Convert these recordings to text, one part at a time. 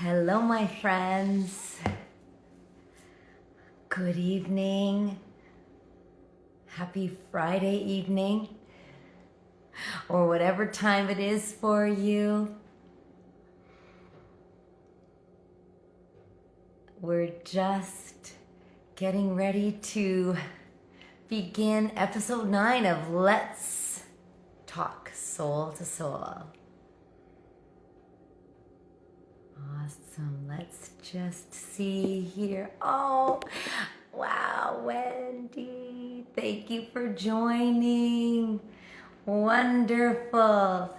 Hello, my friends. Good evening. Happy Friday evening, or whatever time it is for you. We're just getting ready to begin episode 9 of Let's Talk Soul to Soul. Awesome. Let's just see here. Oh, wow, Wendy. Thank you for joining. Wonderful.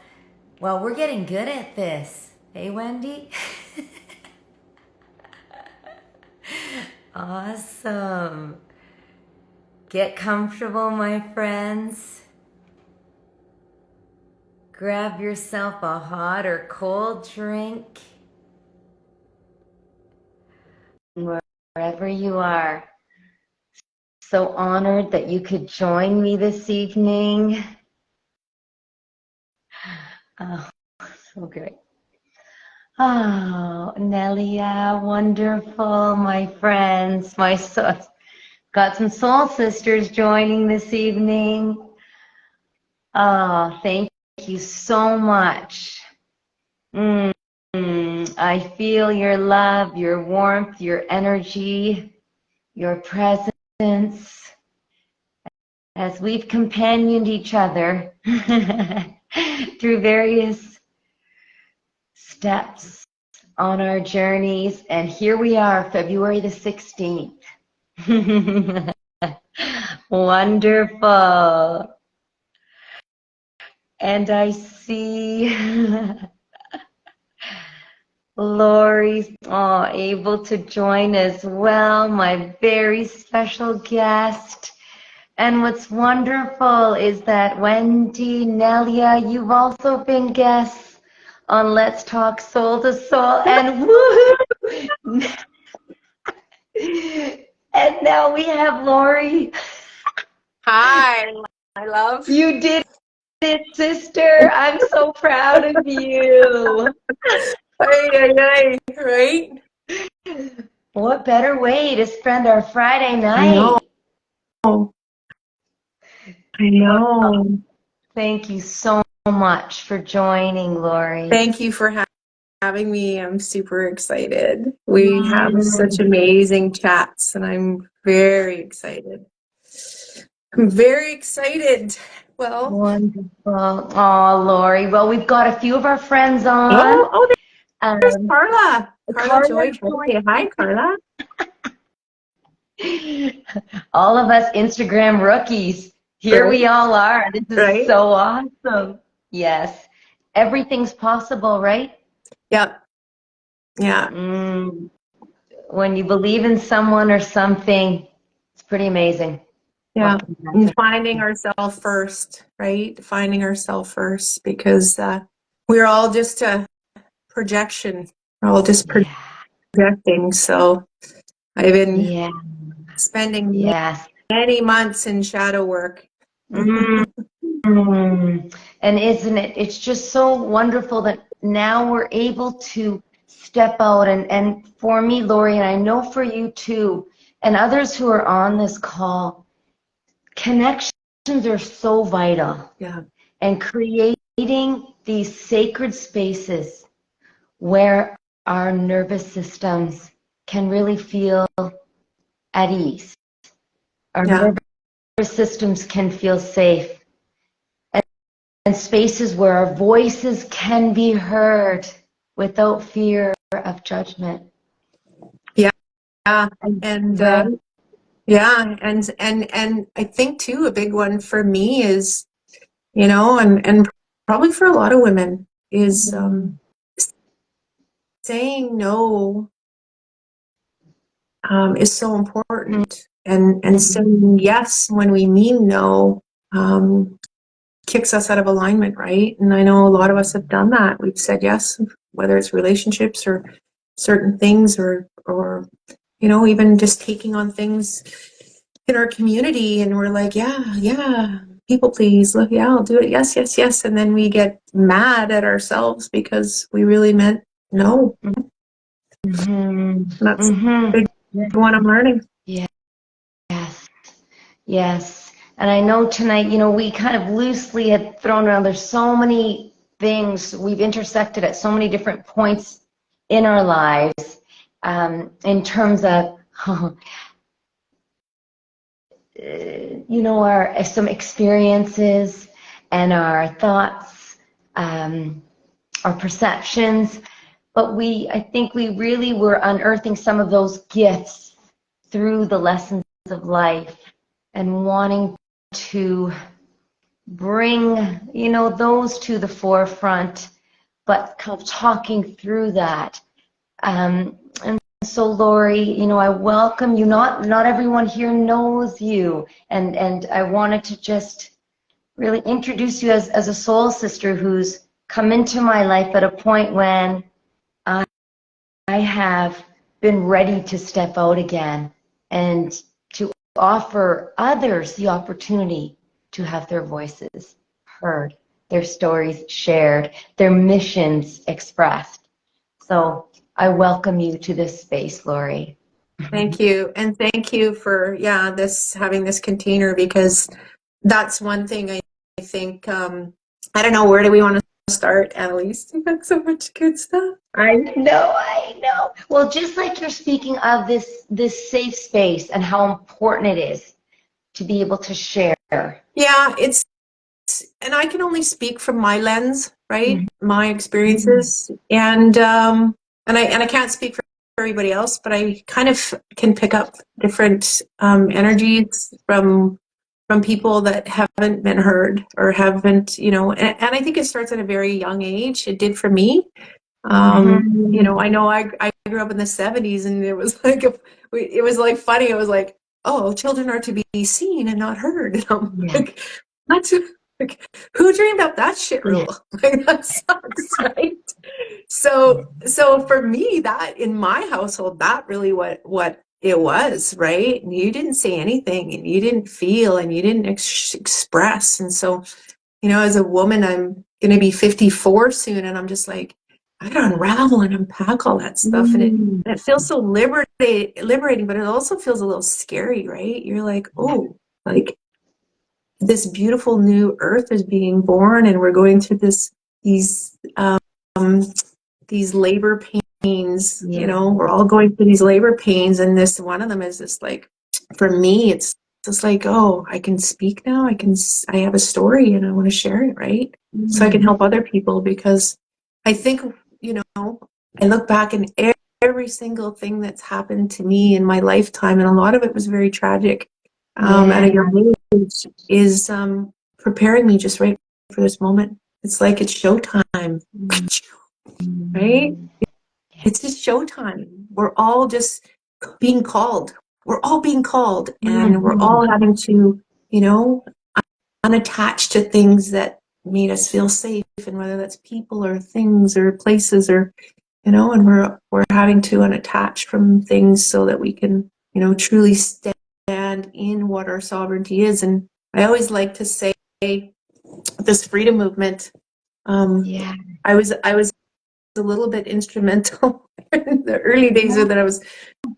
Well, we're getting good at this. Hey, Wendy? Awesome. Get comfortable, my friends. Grab yourself a hot or cold drink. Wherever you are. So honored that you could join me this evening. Oh, so great. Oh, Nelia, wonderful, my friends. Got some soul sisters joining this evening. Oh, thank you so much. I feel your love, your warmth, your energy, your presence as we've companioned each other through various steps on our journeys. And here we are, February the 16th. Wonderful. And I see Lori's able to join as well, my very special guest. And what's wonderful is that Wendy, Nelia, you've also been guests on Let's Talk Soul to Soul. And woohoo! And now we have Lori. Hi, my love. You did it, sister. I'm so proud of you. Right? What better way to spend our Friday night? I know. Thank you so much for joining, Lori. Thank you for having me. I'm super excited. We have such amazing chats, and I'm very excited. Well, Wonderful. Oh, Lori. Well, we've got a few of our friends on. There's Carla. Carla Joy. Hi, Carla. All of us Instagram rookies. Here we all are. This is so awesome. Yes. Everything's possible, right? Yep. Yeah. When you believe in someone or something, it's pretty amazing. Yeah. And finding ourselves first, right? Finding ourselves first, because we're all just a projection. We're all just projecting. So I've been spending many months in shadow work. And isn't it, it's just so wonderful that now we're able to step out, and for me, Lori, and I know for you too, and others who are on this call, connections are so vital. Yeah. And creating these sacred spaces where our nervous systems can really feel at ease. Our nervous systems can feel safe. And spaces where our voices can be heard without fear of judgment. Yeah. And and I think too, a big one for me is, and probably for a lot of women, is saying no is so important, and saying yes when we mean no kicks us out of alignment, right? And I know a lot of us have done that. We've said yes, whether it's relationships or certain things, or even just taking on things in our community, and we're like, yeah, people please, look, yeah, I'll do it, yes, and then we get mad at ourselves because we really meant no. Mm-hmm. That's a Mm-hmm. big one I'm learning. Yes. Yes. And I know tonight, you know, we kind of loosely had thrown around, there's so many things we've intersected at so many different points in our lives, in terms of, you know, our some experiences and our thoughts, our perceptions. But I think we really were unearthing some of those gifts through the lessons of life and wanting to bring, you know, those to the forefront, but kind of talking through that. And so, Lori, you know, I welcome you. Not everyone here knows you, and I wanted to just really introduce you as a soul sister who's come into my life at a point when I have been ready to step out again and to offer others the opportunity to have their voices heard, their stories shared, their missions expressed. So I welcome you to this space, Lori. Thank you. And thank you for, having this container, because that's one thing I think, I don't know, where do we want to start, Annalise? You've got so much good stuff. I know. Well, just like you're speaking of this safe space and how important it is to be able to share. Yeah, and I can only speak from my lens, right? My experiences, and I can't speak for everybody else, but I kind of can pick up different energies from people that haven't been heard or haven't, and I think it starts at a very young age. It did for me. I know I grew up in the 70s, and it was like it was like funny. It was like, oh, children are to be seen and not heard. And I'm like, that's like, who dreamed up that shit rule? Like, that sucks, right? So for me, that in my household, that really what it was, right? And you didn't say anything, and you didn't feel, and you didn't express. And so, as a woman, I'm going to be 54 soon, and I'm just like, I gotta unravel and unpack all that stuff. And it feels so liberating, but it also feels a little scary, right? You're like, oh, like this beautiful new earth is being born, and we're going through these labor pains. We're all going through these labor pains, and this one of them is just like, for me, it's just like, oh, I can speak now. I have a story, and I want to share it, right? So I can help other people, because I think, I look back, and every single thing that's happened to me in my lifetime, and a lot of it was very tragic, at a young age, is preparing me just right for this moment. It's like it's showtime, right? It's just showtime. We're all just being called. We're all being called, and we're all having to, unattach to things that made us feel safe, and whether that's people or things or places, or and we're having to unattach from things so that we can, truly stand in what our sovereignty is. And I always like to say, this freedom movement, I was a little bit instrumental in the early days that I was,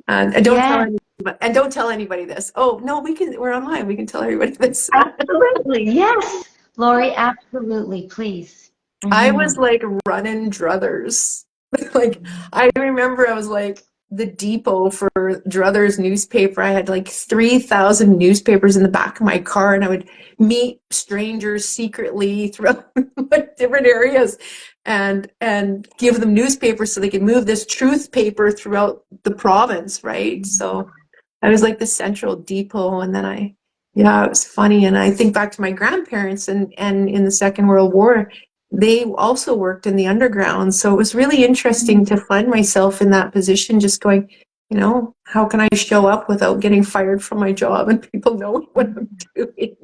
and don't tell anybody this. Oh no, we're online, we can tell everybody this. Absolutely, yes, Lori, absolutely, please. I was like running druthers. Like, I remember I was like the depot for Druthers newspaper. I had like 3,000 newspapers in the back of my car, and I would meet strangers secretly throughout like different areas, and give them newspapers so they could move this truth paper throughout the province, right? So I was like the central depot. And then it was funny. And I think back to my grandparents, and in the Second World War, they also worked in the underground. So it was really interesting to find myself in that position, just going, how can I show up without getting fired from my job and people knowing what I'm doing?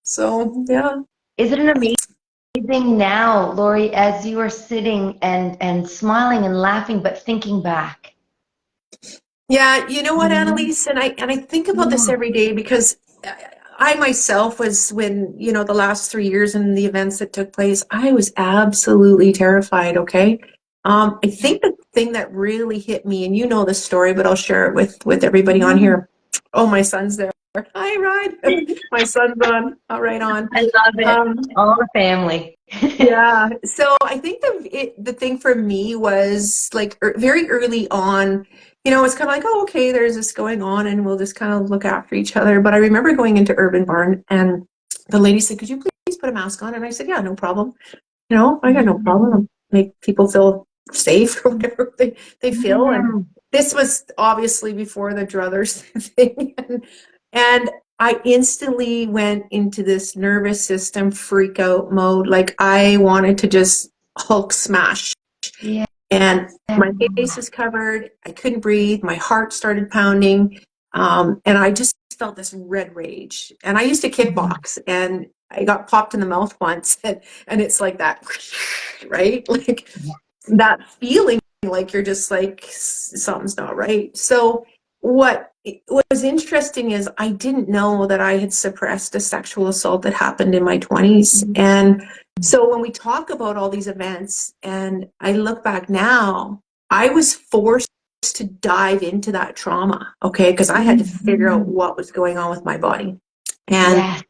So yeah. Isn't it amazing now, Lori, as you are sitting and smiling and laughing, but thinking back? Yeah, you know what, Annalise, and I think about this every day, because I myself was, when, the last 3 years and the events that took place, I was absolutely terrified, okay? I think the thing that really hit me, and you know the story, but I'll share it with everybody on here. Oh, my son's there. Hi, Rod. My son's on. All right, on. I love it. All the family. Yeah. So I think the thing for me was like very early on, it's kind of like, oh, okay, there's this going on and we'll just kind of look after each other. But I remember going into Urban Barn and the lady said, could you please put a mask on? And I said, yeah, no problem. I got no problem. Make people feel safe or whatever they feel. And this was obviously before the druthers thing. And I instantly went into this nervous system freak out mode. Like I wanted to just Hulk smash. Yeah. And my face was covered. I couldn't breathe. My heart started pounding. And I just felt this red rage. And I used to kickbox and I got popped in the mouth once and it's like that, right? Like that feeling like you're just like, something's not right. So what was interesting is I didn't know that I had suppressed a sexual assault that happened in my 20s. And so when we talk about all these events and I look back now, I was forced to dive into that trauma, okay? Because I had to figure out what was going on with my body. And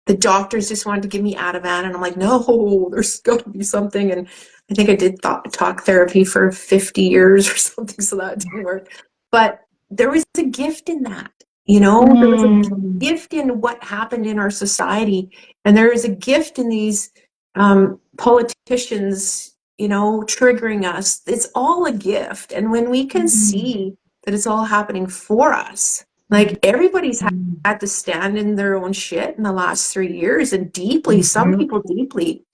the doctors just wanted to give me Ativan, and I'm like, no, there's got to be something. And I think I did talk therapy for 50 years or something, so that didn't work. But there was a gift in that, there was a gift in what happened in our society, and there is a gift in these politicians, triggering us. It's all a gift, and when we can see that it's all happening for us, like everybody's had to stand in their own shit in the last 3 years, and deeply, some people deeply.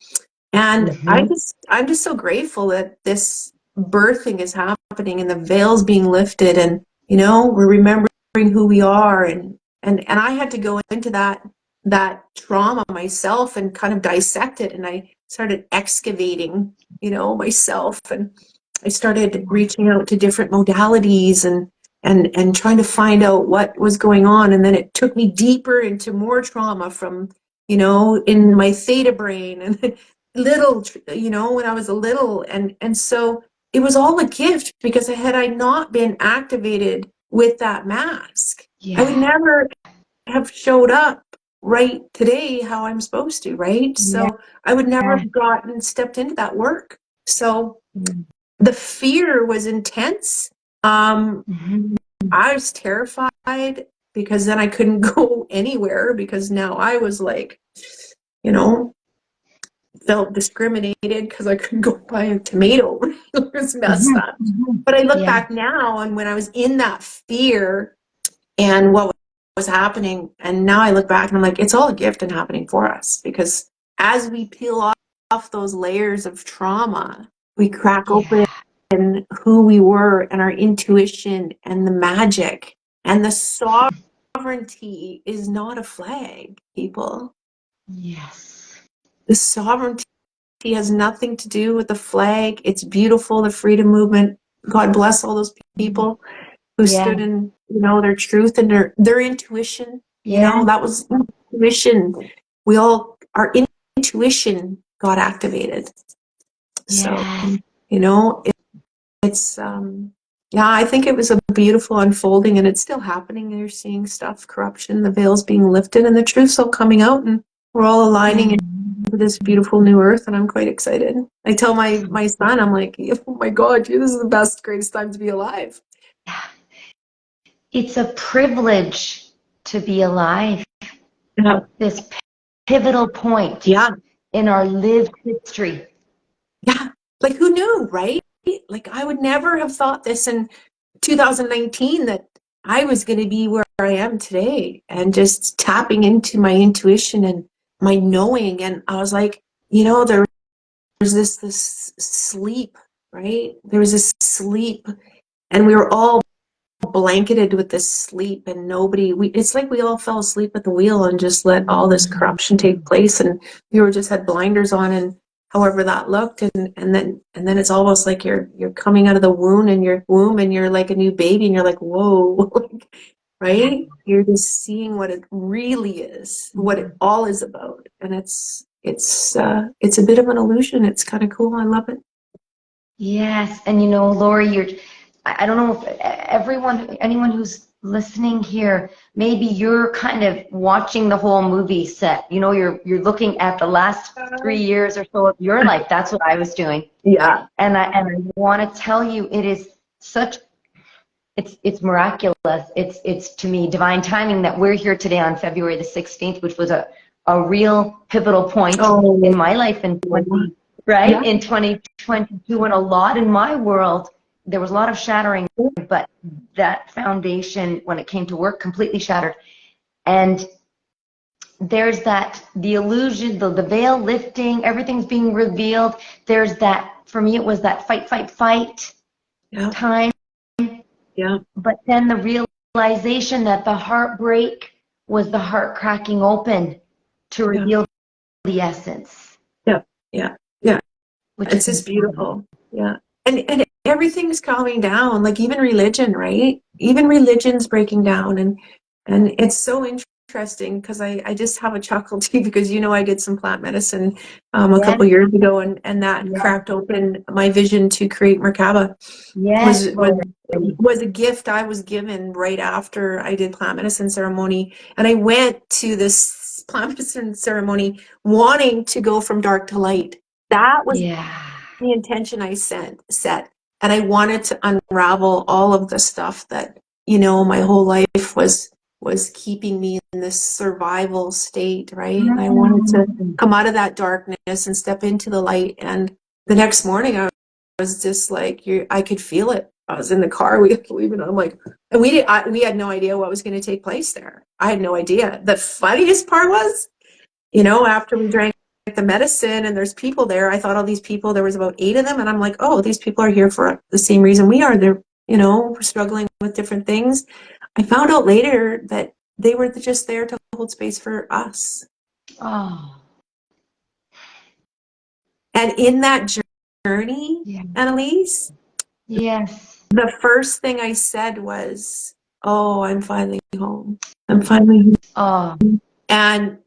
And I'm just so grateful that this birthing is happening and the veil's being lifted, and we're remembering who we are, and I had to go into that trauma myself and kind of dissect it, and I started excavating myself, and I started reaching out to different modalities and trying to find out what was going on. And then it took me deeper into more trauma from in my theta brain and little, when I was a little. And so it was all a gift, because had I not been activated with that mask, I would never have showed up right today how I'm supposed to, right? So I would never have stepped into that work. So the fear was intense. I was terrified, because then I couldn't go anywhere, because now I was like, felt discriminated because I couldn't go buy a tomato. It was messed up. But I look back now, and when I was in that fear and what was happening, and now I look back and I'm like, it's all a gift and happening for us, because as we peel off those layers of trauma, we crack open who we were, and our intuition, and the magic, and the sovereignty is not a flag, people. The sovereignty has nothing to do with the flag. It's beautiful, the freedom movement. God bless all those people who stood in, their truth and their intuition. That was intuition. Our intuition got activated. So, it's, I think it was a beautiful unfolding, and it's still happening. You're seeing stuff, corruption, the veil's being lifted, and the truth's all coming out, and we're all aligning into this beautiful new earth, and I'm quite excited. I tell my son, I'm like, oh my God, this is the best, greatest time to be alive. It's a privilege to be alive. This pivotal point in our lived history. Like, who knew, right? Like, I would never have thought this in 2019 that I was going to be where I am today, and just tapping into my intuition and my knowing. And I was like, there was this sleep, right? There was this sleep, and we were all blanketed with this sleep, and it's like we all fell asleep at the wheel and just let all this corruption take place, and we just had blinders on, and however that looked, and then it's almost like you're coming out of the womb, and you're like a new baby, and you're like, whoa, right? You're just seeing what it really is, what it all is about, and it's a bit of an illusion. It's kind of cool. I love it. Yes, and you know, Lori, I don't know if anyone who's listening here, maybe you're kind of watching the whole movie set. You know, you're looking at the last 3 years or so of your life. That's what I was doing. Yeah. And I want to tell you, it is such, it's miraculous. It's to me divine timing that we're here today on February the 16th, which was a real pivotal point in my life in 20, right? Yeah. In 2022, and a lot in my world, there was a lot of shattering, but that foundation, when it came to work, completely shattered. And there's that, the illusion, the veil lifting, everything's being revealed. There's that, for me, it was that fight, fight, fight Yeah. time. Yeah. But then the realization that the heartbreak was the heart cracking open to reveal the essence. Yeah. Yeah. Yeah. Which It's is just beautiful. Yeah. And everything's calming down, like even religion, right? Even religion's breaking down, and it's so interesting because I just have a chuckle too, because I did some plant medicine a couple years ago, and that cracked open my vision to create Merkaba. Yes, Was a gift I was given right after I did plant medicine ceremony, and I went to this plant medicine ceremony wanting to go from dark to light. That was the intention I set. And I wanted to unravel all of the stuff that, my whole life was keeping me in this survival state, right? And I wanted to come out of that darkness and step into the light. And the next morning I was just like, I could feel it. I was in the car, we had to leave, and I'm like, and we had no idea what was going to take place there. I had no idea. The funniest part was, after we drank the medicine and there's people there, I thought all these people, there was about 8 of them, and I'm like, oh, these people are here for the same reason we are. They're, we're struggling with different things. I found out later that they were just there to hold space for us. Oh. And in that journey, Annalise, the first thing I said was, oh, I'm finally home. I'm finally home. Oh. And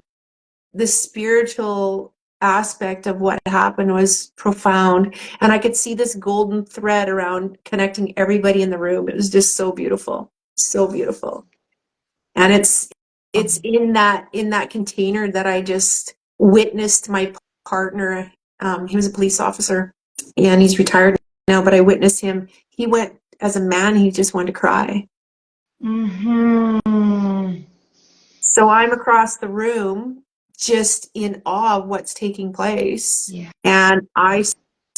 the spiritual aspect of what happened was profound, and I could see this golden thread around connecting everybody in the room. It was just so beautiful, and it's in that container that I just witnessed my partner. He was a police officer, and he's retired now, but I witnessed him. He went, as a man, he just wanted to cry. So I'm across the room, just in awe of what's taking place. And I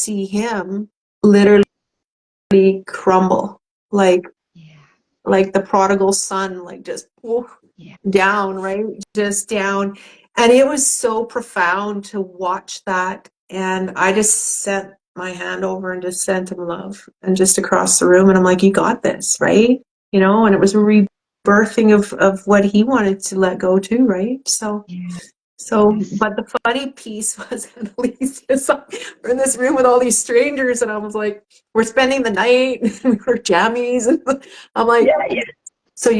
see him literally crumble, like the prodigal son, like just down, right? Just down. And it was so profound to watch that. And I just sent my hand over and just sent him love, and just across the room. And I'm like, you got this, right? And it was a rebirthing of what he wanted to let go too, right? But the funny piece was, at least we're in this room with all these strangers, and I was like, we're spending the night, we're jammies, and I'm like, so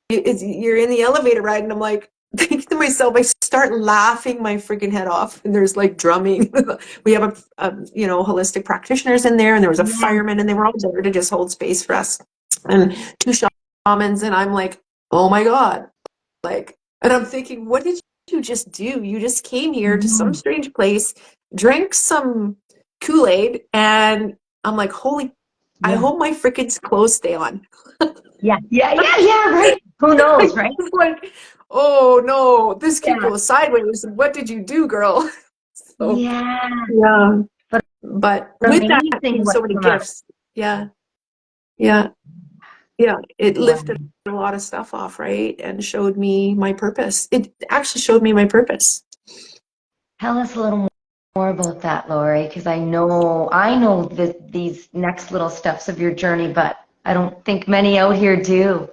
you're in the elevator ride, and I'm like, thinking to myself, I start laughing my freaking head off, and there's like drumming. We have a holistic practitioners in there, and there was a fireman, and they were all there to just hold space for us, and 2 shamans, and I'm like, oh my God, like, and I'm thinking, what did you just do? You just came here to some strange place, drank some Kool-Aid, and I'm like, I hope my freaking clothes stay on. Right. Who knows, right? Like, oh no, this could go sideways. What did you do, girl? But with that came so many gifts. It lifted a lot of stuff off, right? And showed me my purpose. It actually showed me my purpose. Tell us a little more about that, Lori, because I know these next little steps of your journey, but I don't think many out here do.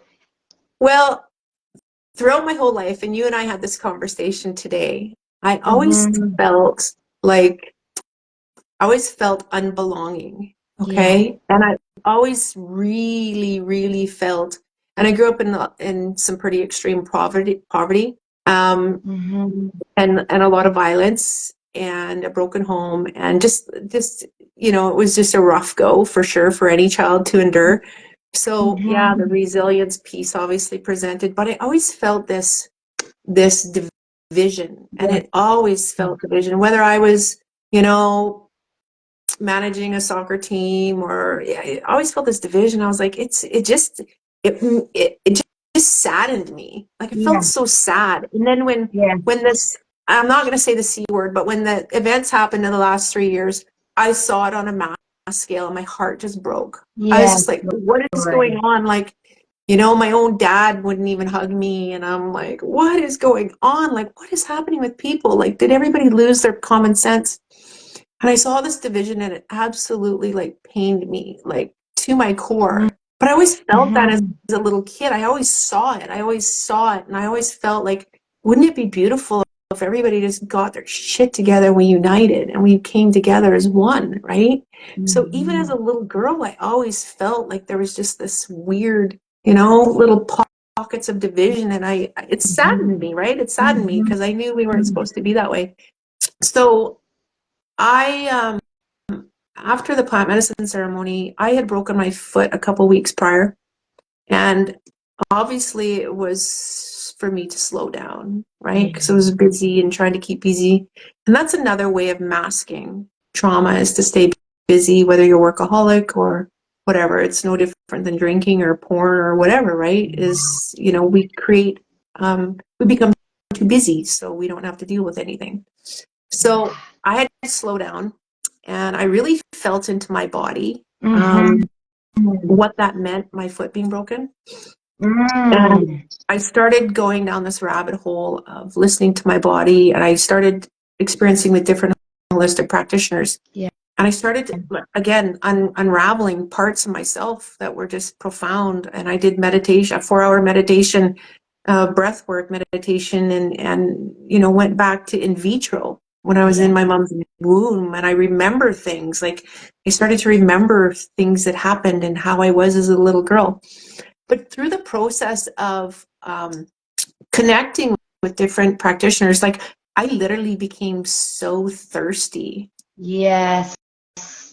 Well, throughout my whole life, and you and I had this conversation today, I always felt unbelonging. Okay. And I always really, really felt, and I grew up in some pretty extreme poverty, and a lot of violence, and a broken home, and just it was just a rough go for sure for any child to endure. So yeah, the resilience piece obviously presented, but I always felt this division, and it always felt division, whether I was, managing a soccer team, or I always felt this division. I was like, it just saddened me. Like, it felt so sad. And then when this, I'm not going to say the C word, but when the events happened in the last 3 years, I saw it on a mass scale and my heart just broke. I was just like, what is going on? Like, my own dad wouldn't even hug me. And I'm like, what is going on? Like, what is happening with people? Like, did everybody lose their common sense? And I saw this division, and it absolutely like pained me, like to my core. But I always felt that as a little kid. I always saw it. And I always felt like, wouldn't it be beautiful if everybody just got their shit together and we united and we came together as one, right? So even as a little girl, I always felt like there was just this weird, little pockets of division. And it saddened me, right? It saddened me because I knew we weren't supposed to be that way. So I, after the plant medicine ceremony, I had broken my foot a couple weeks prior. And obviously it was for me to slow down, right? Because I was busy and trying to keep busy. And that's another way of masking trauma, is to stay busy, whether you're workaholic or whatever. It's no different than drinking or porn or whatever, right? Is, we become too busy so we don't have to deal with anything. So I had to slow down, and I really felt into my body what that meant, my foot being broken. And I started going down this rabbit hole of listening to my body, and I started experiencing with different holistic practitioners. And I started, again, unraveling parts of myself that were just profound. And I did meditation, a 4-hour meditation, breath work meditation, and went back to in vitro when I was in my mom's womb. And I remember things, like I started to remember things that happened and how I was as a little girl. But through the process of connecting with different practitioners, like I literally became so thirsty. Yes.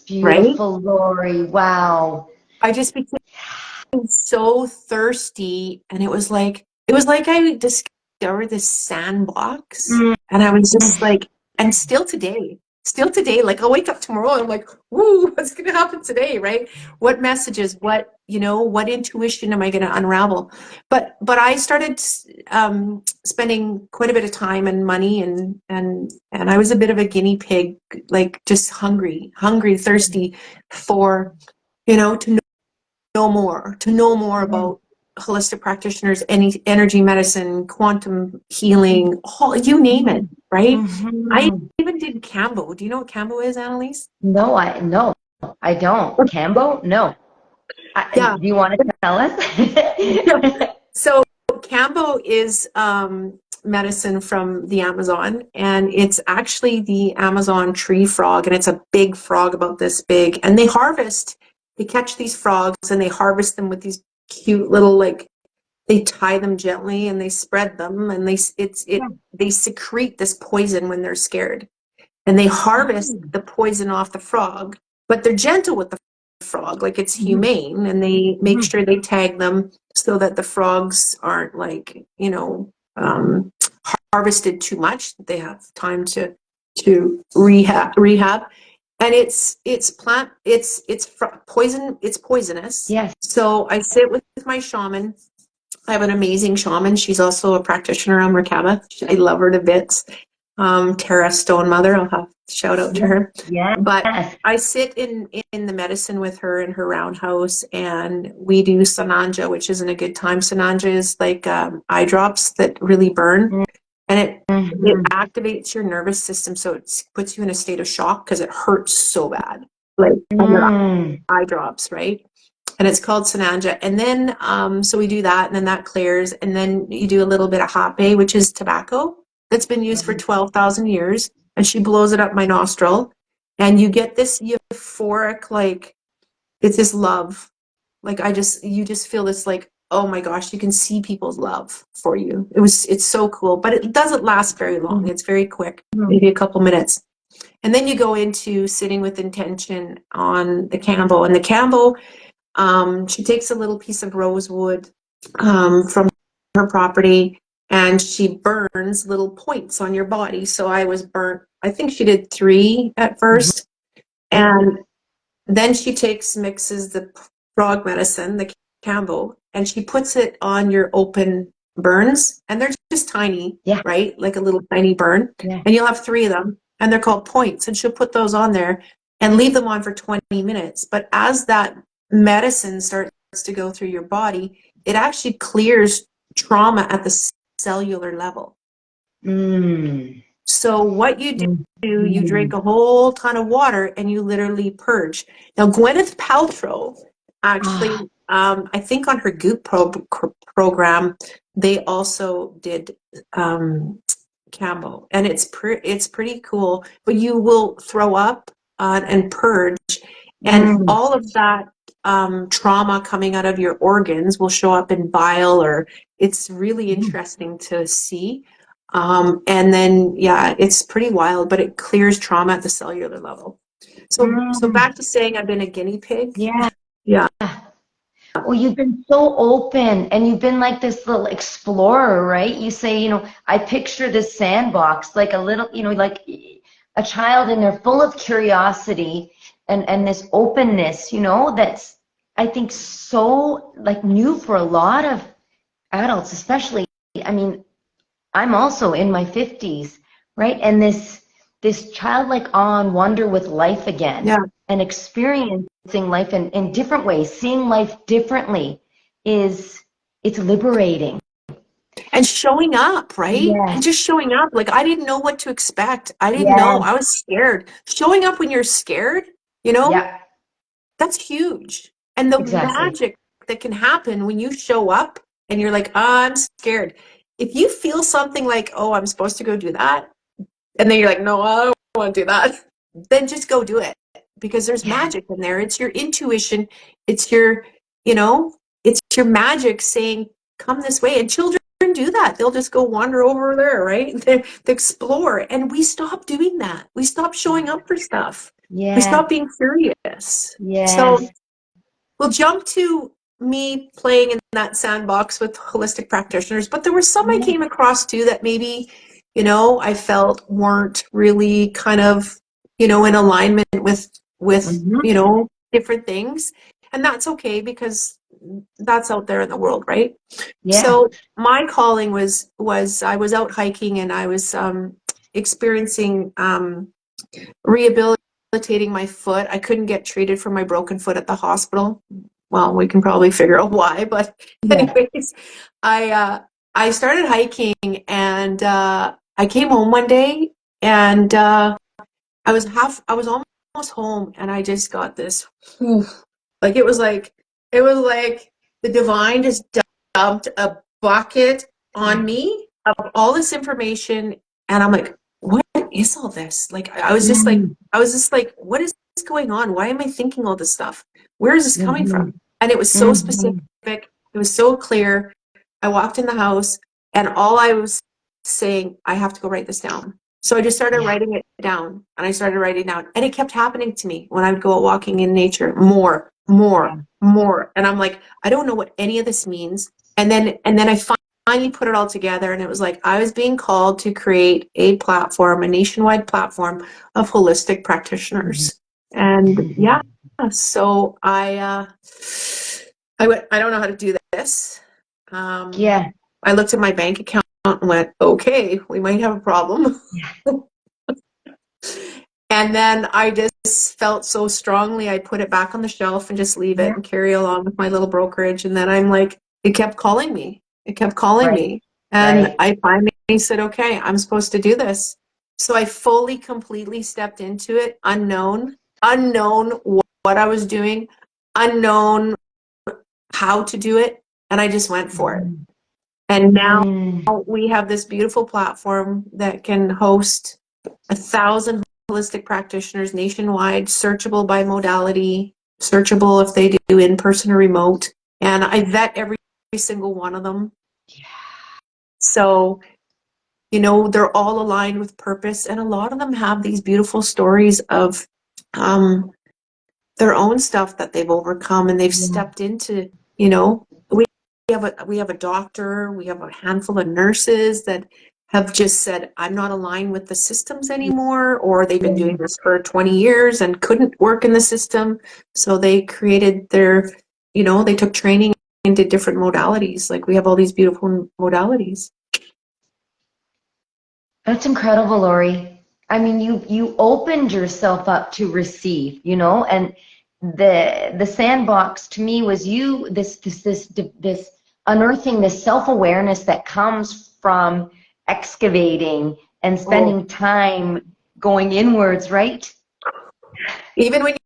Beautiful, right? Lori. Wow. I just became so thirsty, and it was like I discovered this sandbox, and I was just like, and still today, like I'll wake up tomorrow and I'm like, woo, what's going to happen today, right? What messages, what intuition am I going to unravel? But I started spending quite a bit of time and money, and I was a bit of a guinea pig, like just hungry, thirsty for, to know more about holistic practitioners, any energy medicine, quantum healing, you name it, right? I even did Cambo. Do you know what Cambo is, Annalise? No, I don't. Cambo? No. Do you want to tell us? So Cambo is medicine from the Amazon, and it's actually the Amazon tree frog, and it's a big frog about this big, and they catch these frogs and they harvest them with these cute little, like, they tie them gently and they spread them, and they secrete this poison when they're scared, and they harvest the poison off the frog, but they're gentle with the frog, like it's humane, and they make sure they tag them so that the frogs aren't like, harvested too much. They have time to rehab. And it's poisonous. Yes. So I sit with my shaman. I have an amazing shaman. She's also a practitioner on Merkaba. I love her to bits. Tara Stone Mother, I'll have to shout out to her. Yeah. But I sit in the medicine with her in her roundhouse, and we do Sananja, which isn't a good time. Sananja is like eye drops that really burn. And it activates your nervous system, so it puts you in a state of shock because it hurts so bad, like eye drops, right? And it's called Sananja. And then, so we do that, and then that clears, and then you do a little bit of hape, which is tobacco that's been used for 12,000 years, and she blows it up my nostril, and you get this euphoric, like, it's this love, like you just feel this, like, oh my gosh, you can see people's love for you. It's so cool, but it doesn't last very long. It's very quick, maybe a couple minutes. And then you go into sitting with intention on the Campbell. And the Campbell, she takes a little piece of rosewood from her property, and she burns little points on your body. So I was burnt, I think she did 3 at first. And then she mixes the frog medicine, the Campbell, and she puts it on your open burns. And they're just tiny, right? Like a little tiny burn. Yeah. And you'll have 3 of them. And they're called points. And she'll put those on there and leave them on for 20 minutes. But as that medicine starts to go through your body, it actually clears trauma at the cellular level. So what you do, you drink a whole ton of water and you literally purge. Now, Gwyneth Paltrow, actually, I think on her Goop program, they also did Campbell, and it's pretty cool. But you will throw up and purge, and all of that trauma coming out of your organs will show up in bile, or it's really interesting to see. And then, yeah, it's pretty wild, but it clears trauma at the cellular level. So back to saying I've been a guinea pig. Yeah. Yeah. Well, you've been so open, and you've been like this little explorer, right? You say, you know, I picture this sandbox like a little, you know, like a child in there full of curiosity and this openness, you know, that's, I think, so like new for a lot of adults, especially. I mean, I'm also in my 50s, right? And this childlike awe and wonder with life again, and experiencing life in different ways, seeing life differently, it's liberating. And showing up, right? Yes. And just showing up. Like, I didn't know what to expect. I didn't know. I was scared. Showing up when you're scared, you know, that's huge. And the magic that can happen when you show up and you're like, oh, I'm scared. If you feel something like, oh, I'm supposed to go do that, and then you're like, no, I don't want to do that, then just go do it, because there's magic in there. It's your intuition. It's your, you know, it's your magic saying, come this way. And children do that. They'll just go wander over there, right? They explore. And we stop doing that. We stop showing up for stuff. We stop being curious. So we'll jump to me playing in that sandbox with holistic practitioners, but there were some I came across too that maybe, you know, I felt weren't really kind of, you know, in alignment with you know, different things. And that's okay, because that's out there in the world, right? So my calling was I was out hiking, and I was experiencing rehabilitating my foot. I couldn't get treated for my broken foot at the hospital. Well, we can probably figure out why, but anyways, I started hiking, and I came home one day, and I was almost home, and I just got this, like it was like the divine just dumped a bucket on me of all this information, and I'm like, what is all this? Like, I was just like, what is going on? Why am I thinking all this stuff? Where is this coming from? And it was so specific. It was so clear. I walked in the house, and all I was saying, I have to go write this down. So I just started writing it down, and I started writing down, and it kept happening to me when I would go out walking in nature, more. And I'm like, I don't know what any of this means. And then I finally put it all together, and it was like I was being called to create a platform, a nationwide platform of holistic practitioners. And so I went, I don't know how to do this. I looked at my bank account and went, okay, we might have a problem. And then I just felt so strongly, I put it back on the shelf and just leave it and carry along with my little brokerage. And then I'm like, it kept calling me. It kept calling me. And I finally said, okay, I'm supposed to do this. So I fully, completely stepped into it, unknown what I was doing, unknown how to do it. And I just went for it. And now we have this beautiful platform that can host 1,000 holistic practitioners nationwide, searchable by modality, searchable if they do in-person or remote. And I vet every single one of them. So you know, they're all aligned with purpose. And a lot of them have these beautiful stories of their own stuff that they've overcome, and they've stepped into, you know, we have a doctor, we have a handful of nurses that have just said, I'm not aligned with the systems anymore, or they've been doing this for 20 years and couldn't work in the system. So they created their, you know, they took training into different modalities. Like we have all these beautiful modalities. That's incredible, Lori. I mean, you opened yourself up to receive, you know, and the sandbox to me was you this unearthing this self-awareness that comes from excavating and spending time going inwards, right? Even when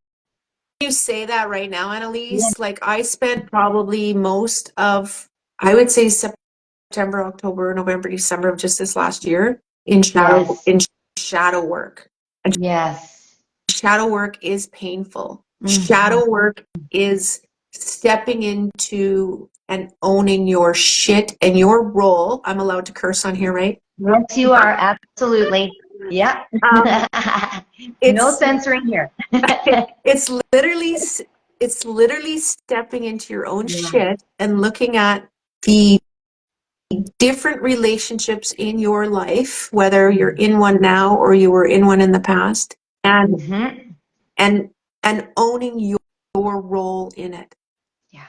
you say that right now, Annalise, like I spent probably most of, I would say September, October, November, December of just this last year in shadow work. And shadow work is painful. Shadow work is stepping into and owning your shit and your role. I'm allowed to curse on here, right? Yes, you are. Absolutely. Yeah. No censoring here. It's literally stepping into your own shit and looking at the different relationships in your life, whether you're in one now or you were in one in the past, and and owning your role in it. Yeah.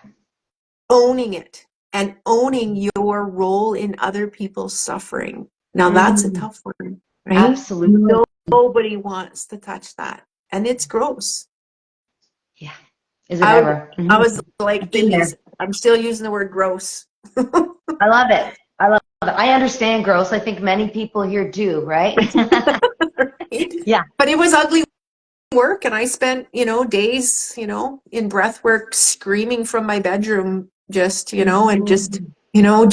Owning it and owning your role in other people's suffering. Now that's a tough one, right? Absolutely. Nobody wants to touch that. And it's gross. Yeah. Is it ever? I was like, I'm still using the word gross. I love it. I love it. I understand gross. I think many people here do, right? Right? Yeah. But it was ugly work, and I spent, you know, days, you know, in breath work screaming from my bedroom, just, you know, and just, you know,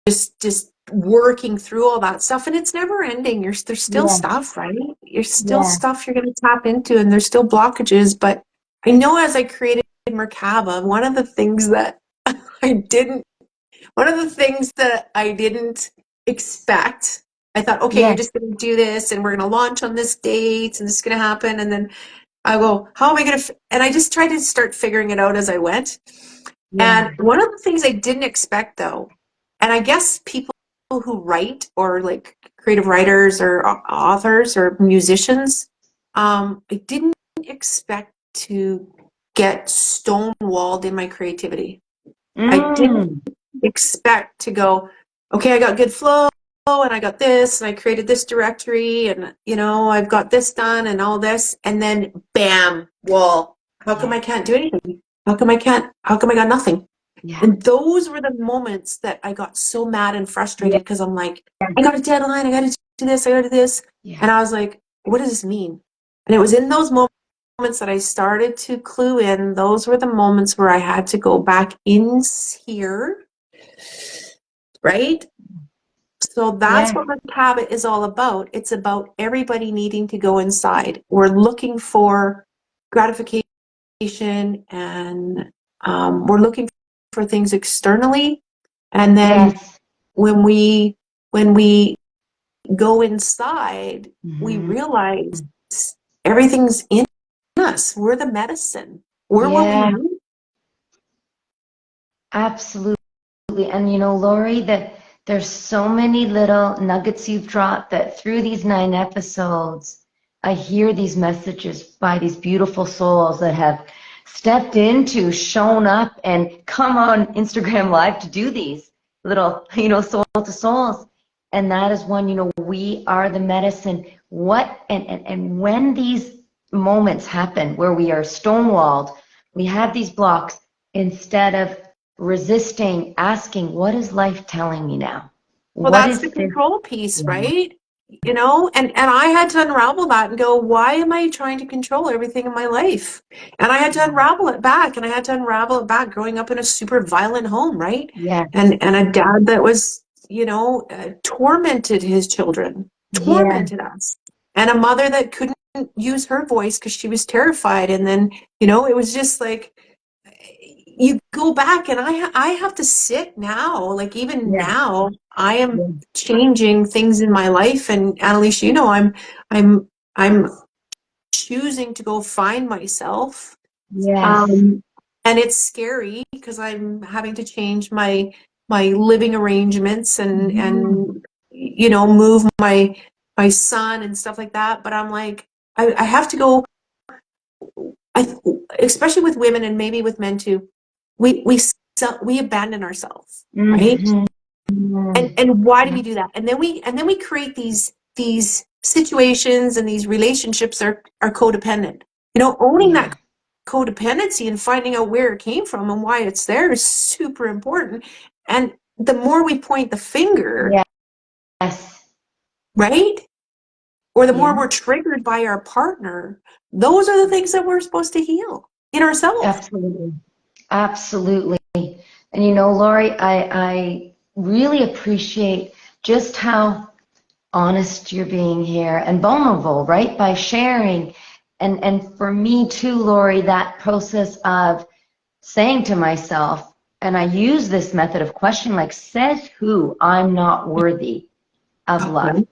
just working through all that stuff. And it's never ending. There's still stuff, right? There's still stuff you're going to tap into, and there's still blockages. But I know as I created Merkaba, one of the things that I didn't expect, I thought, okay, you're just going to do this and we're going to launch on this date and this is going to happen. And then I go, how am I going to, and I just tried to start figuring it out as I went. And one of the things I didn't expect though, and I guess people who write or like creative writers or authors or musicians, I didn't expect to get stonewalled in my creativity. I didn't expect to go, okay, I got good flow and I got this and I created this directory and, you know, I've got this done and all this. And then bam, wall. How come I can't do anything? How come I got nothing? Yeah. And those were the moments that I got so mad and frustrated because I'm like, I got a deadline. I got to do this. I got to do this. Yeah. And I was like, what does this mean? And it was in those moments that I started to clue in. Those were the moments where I had to go back in here, right? So that's what Merkaba is all about. It's about everybody needing to go inside. We're looking for gratification and we're looking for things externally. And then when we go inside, we realize everything's in us. We're the medicine. We're what we need. Absolutely. And you know, Lori, that there's so many little nuggets you've dropped that through these 9 episodes, I hear these messages by these beautiful souls that have stepped into, shown up, and come on Instagram Live to do these little, you know, soul to souls. And that is one, you know, we are the medicine. What, and when these moments happen where we are stonewalled, we have these blocks, instead of resisting, asking, what is life telling me now? Well, that's the control piece, right? You know, and I had to unravel that and go, why am I trying to control everything in my life? And I had to unravel it back, and I had to unravel it back growing up in a super violent home, right? Yeah. And a dad that was, you know, tormented his children, tormented us. And a mother that couldn't use her voice because she was terrified. And then, you know, it was just like, you go back, and I have to sit now, like even Yeah. now, I am changing things in my life. And Annalise, you know, I'm choosing to go find myself. Yes. Um, and it's scary because I'm having to change my living arrangements and you know, move my son and stuff like that. But I'm like, I have to go. I especially with women and maybe with men too. We abandon ourselves, right? Mm-hmm. And why do we do that? And then we create these situations and these relationships are codependent. You know, owning Yeah. that codependency and finding out where it came from and why it's there is super important. And the more we point the finger, Yes. right? Or the more Yeah. we're triggered by our partner, those are the things that we're supposed to heal in ourselves. Absolutely. Absolutely. And you know, Lori, I really appreciate just how honest you're being here and vulnerable, right? By sharing. And for me too, Lori, that process of saying to myself, and I use this method of question, like, says who I'm not worthy of love. Okay.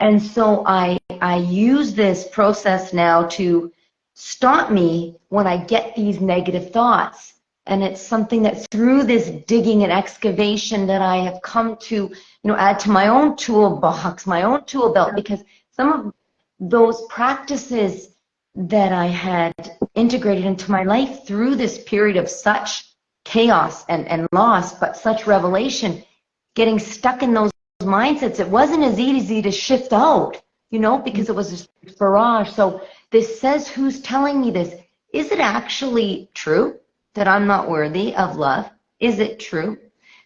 And so I use this process now to stop me when I get these negative thoughts. And it's something that through this digging and excavation that I have come to, add to my own toolbox, my own tool belt, because some of those practices that I had integrated into my life through this period of such chaos and loss, but such revelation, getting stuck in those mindsets, it wasn't as easy to shift out, because it was this barrage. So this says, who's telling me this? Is it actually true that I'm not worthy of love? Is it true?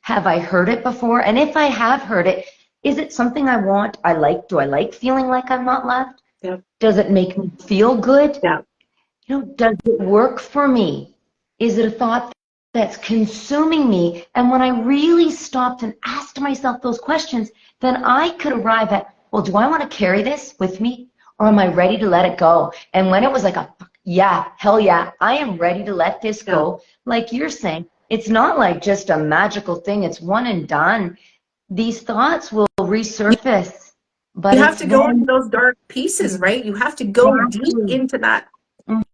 Have I heard it before? And if I have heard it, is it something I want? Do I like feeling like I'm not loved? Yeah. Does it make me feel good? Yeah. Does it work for me? Is it a thought that's consuming me? And when I really stopped and asked myself those questions, then I could arrive at, well, do I want to carry this with me? Or am I ready to let it go? And when it was like yeah, hell yeah, I am ready to let this Yeah. go. Like you're saying, it's not like just a magical thing. It's one and done. These thoughts will resurface, but You have it's to go into then those dark pieces, right? You have to go deep exactly. into that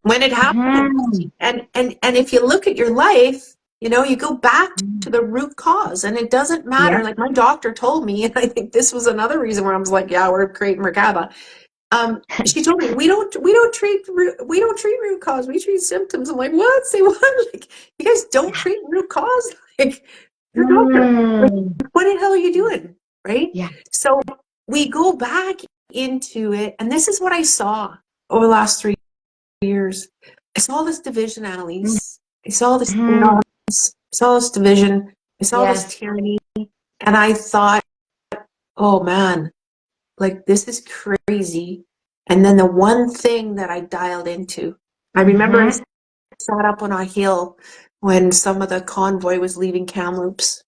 when it happens. Mhm. And if you look at your life, you know, you go back to the root cause, and it doesn't matter. Yeah. Like my doctor told me, and I think this was another reason where I was like, yeah, we're creating Merkaba. She told me we don't treat root cause, we treat symptoms. I'm like, what? Say what? Like, you guys don't treat root cause? Like, your doctor, like, Mm. what the hell are you doing? Right? Yeah. So we go back into it, and this is what I saw over the last 3 years. I saw this division, Annalise. I saw this Mhm. chaos. I saw this division. I saw this Yes. tyranny, and I thought, oh man, like this is crazy. And then the one thing that I dialed into, I remember I Mhm. sat up on a hill when some of the convoy was leaving Kamloops.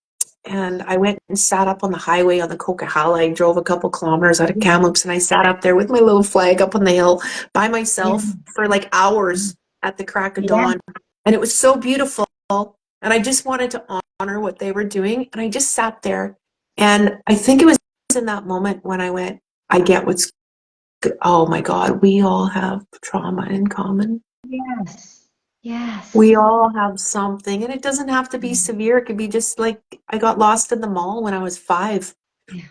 And I went and sat up on the highway on the Coquihalla. I drove a couple kilometers out of Kamloops, and I sat up there with my little flag up on the hill by Yeah. myself for like hours at the crack of Yeah. dawn. And it was so beautiful. And I just wanted to honor what they were doing. And I just sat there. And I think it was in that moment when I went, I get what's, oh my God, we all have trauma in common. Yes. Yes. We all have something, and it doesn't have to be severe. It could be just like I got lost in the mall when I was 5, Yeah.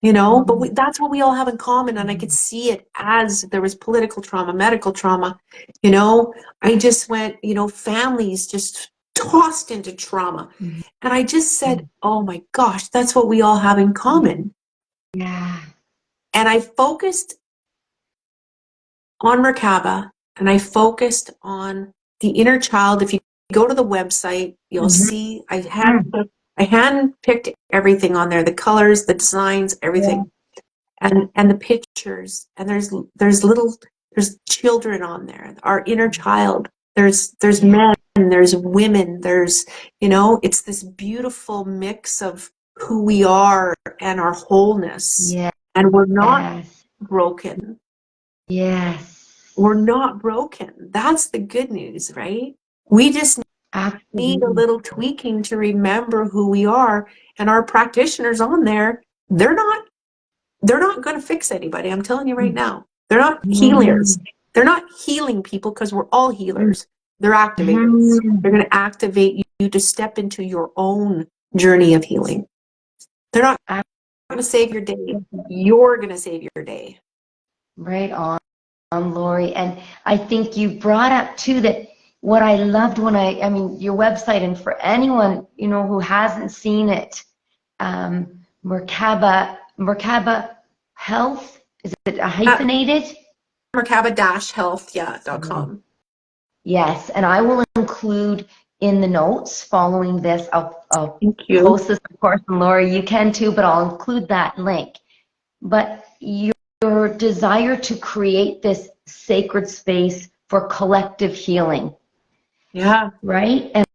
you know, but Mhm. that's what we all have in common. And I could see it as there was political trauma, medical trauma, you know. I just went, you know, families just tossed into trauma. Mhm. And I just said, oh my gosh, that's what we all have in common. Yeah. And I focused on Merkaba, and I focused on the inner child. If you go to the website, you'll Mhm. see I handpicked everything on there, the colors, the designs, Yeah. everything, and the pictures. And there's children on there, our inner child. There's Yeah. men, there's women, there's, you know, it's this beautiful mix of who we are and our wholeness. Yeah. And we're not Yes. broken. Yes. We're not broken. That's the good news, right? We just need a Absolutely. little tweaking to remember who we are. And our practitioners on there, they're not going to fix anybody. I'm telling you right now. They're not healers. Mhm. They're not healing people because we're all healers. They're activators. Mhm. They're going to activate you to step into your own journey of healing. They're not going to save your day. You're going to save your day. Right on, Lori. And I think you brought up too that what I loved when I mean, your website, and for anyone, who hasn't seen it, Merkaba Health, is it a hyphenated? Merkaba-health.com. Yes, and I will include in the notes following this. I'll Thank you. post this, of course, and Lori, you can too, but I'll include that link. But your desire to create this sacred space for collective healing. Yeah. Right? And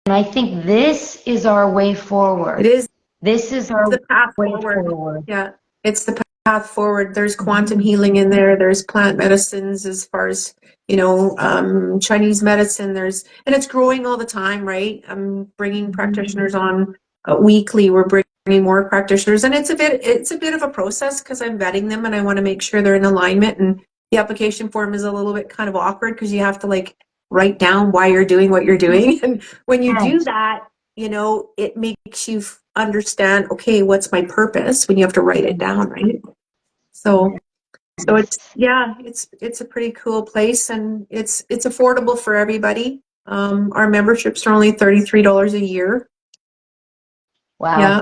I think this is our way forward. It is. This is our the path way forward. Yeah, it's the path forward. There's quantum healing in there. There's plant medicines as far as, Chinese medicine. And it's growing all the time, right? I'm bringing practitioners on weekly. We're bringing more practitioners, and it's a bit of a process because I'm vetting them and I want to make sure they're in alignment. And the application form is a little bit kind of awkward because you have to write down why you're doing what you're doing. And when you do that, it makes you understand, okay, what's my purpose, when you have to write it down, right? So it's a pretty cool place, and it's affordable for everybody. Our memberships are only $33 a year. Wow. Yeah.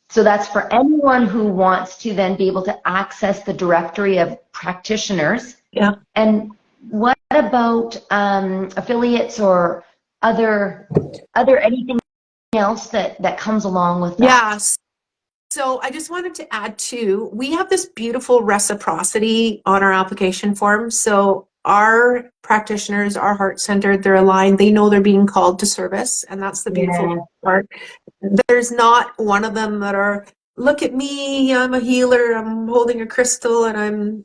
So that's for anyone who wants to then be able to access the directory of practitioners. Yeah. And what about affiliates or other anything else that comes along with that? Yeah. So I just wanted to add too, we have this beautiful reciprocity on our application form. So our practitioners are heart-centered, they're aligned, they know they're being called to service, and that's the beautiful part. There's not one of them that are, look at me, I'm a healer, I'm holding a crystal, and I'm,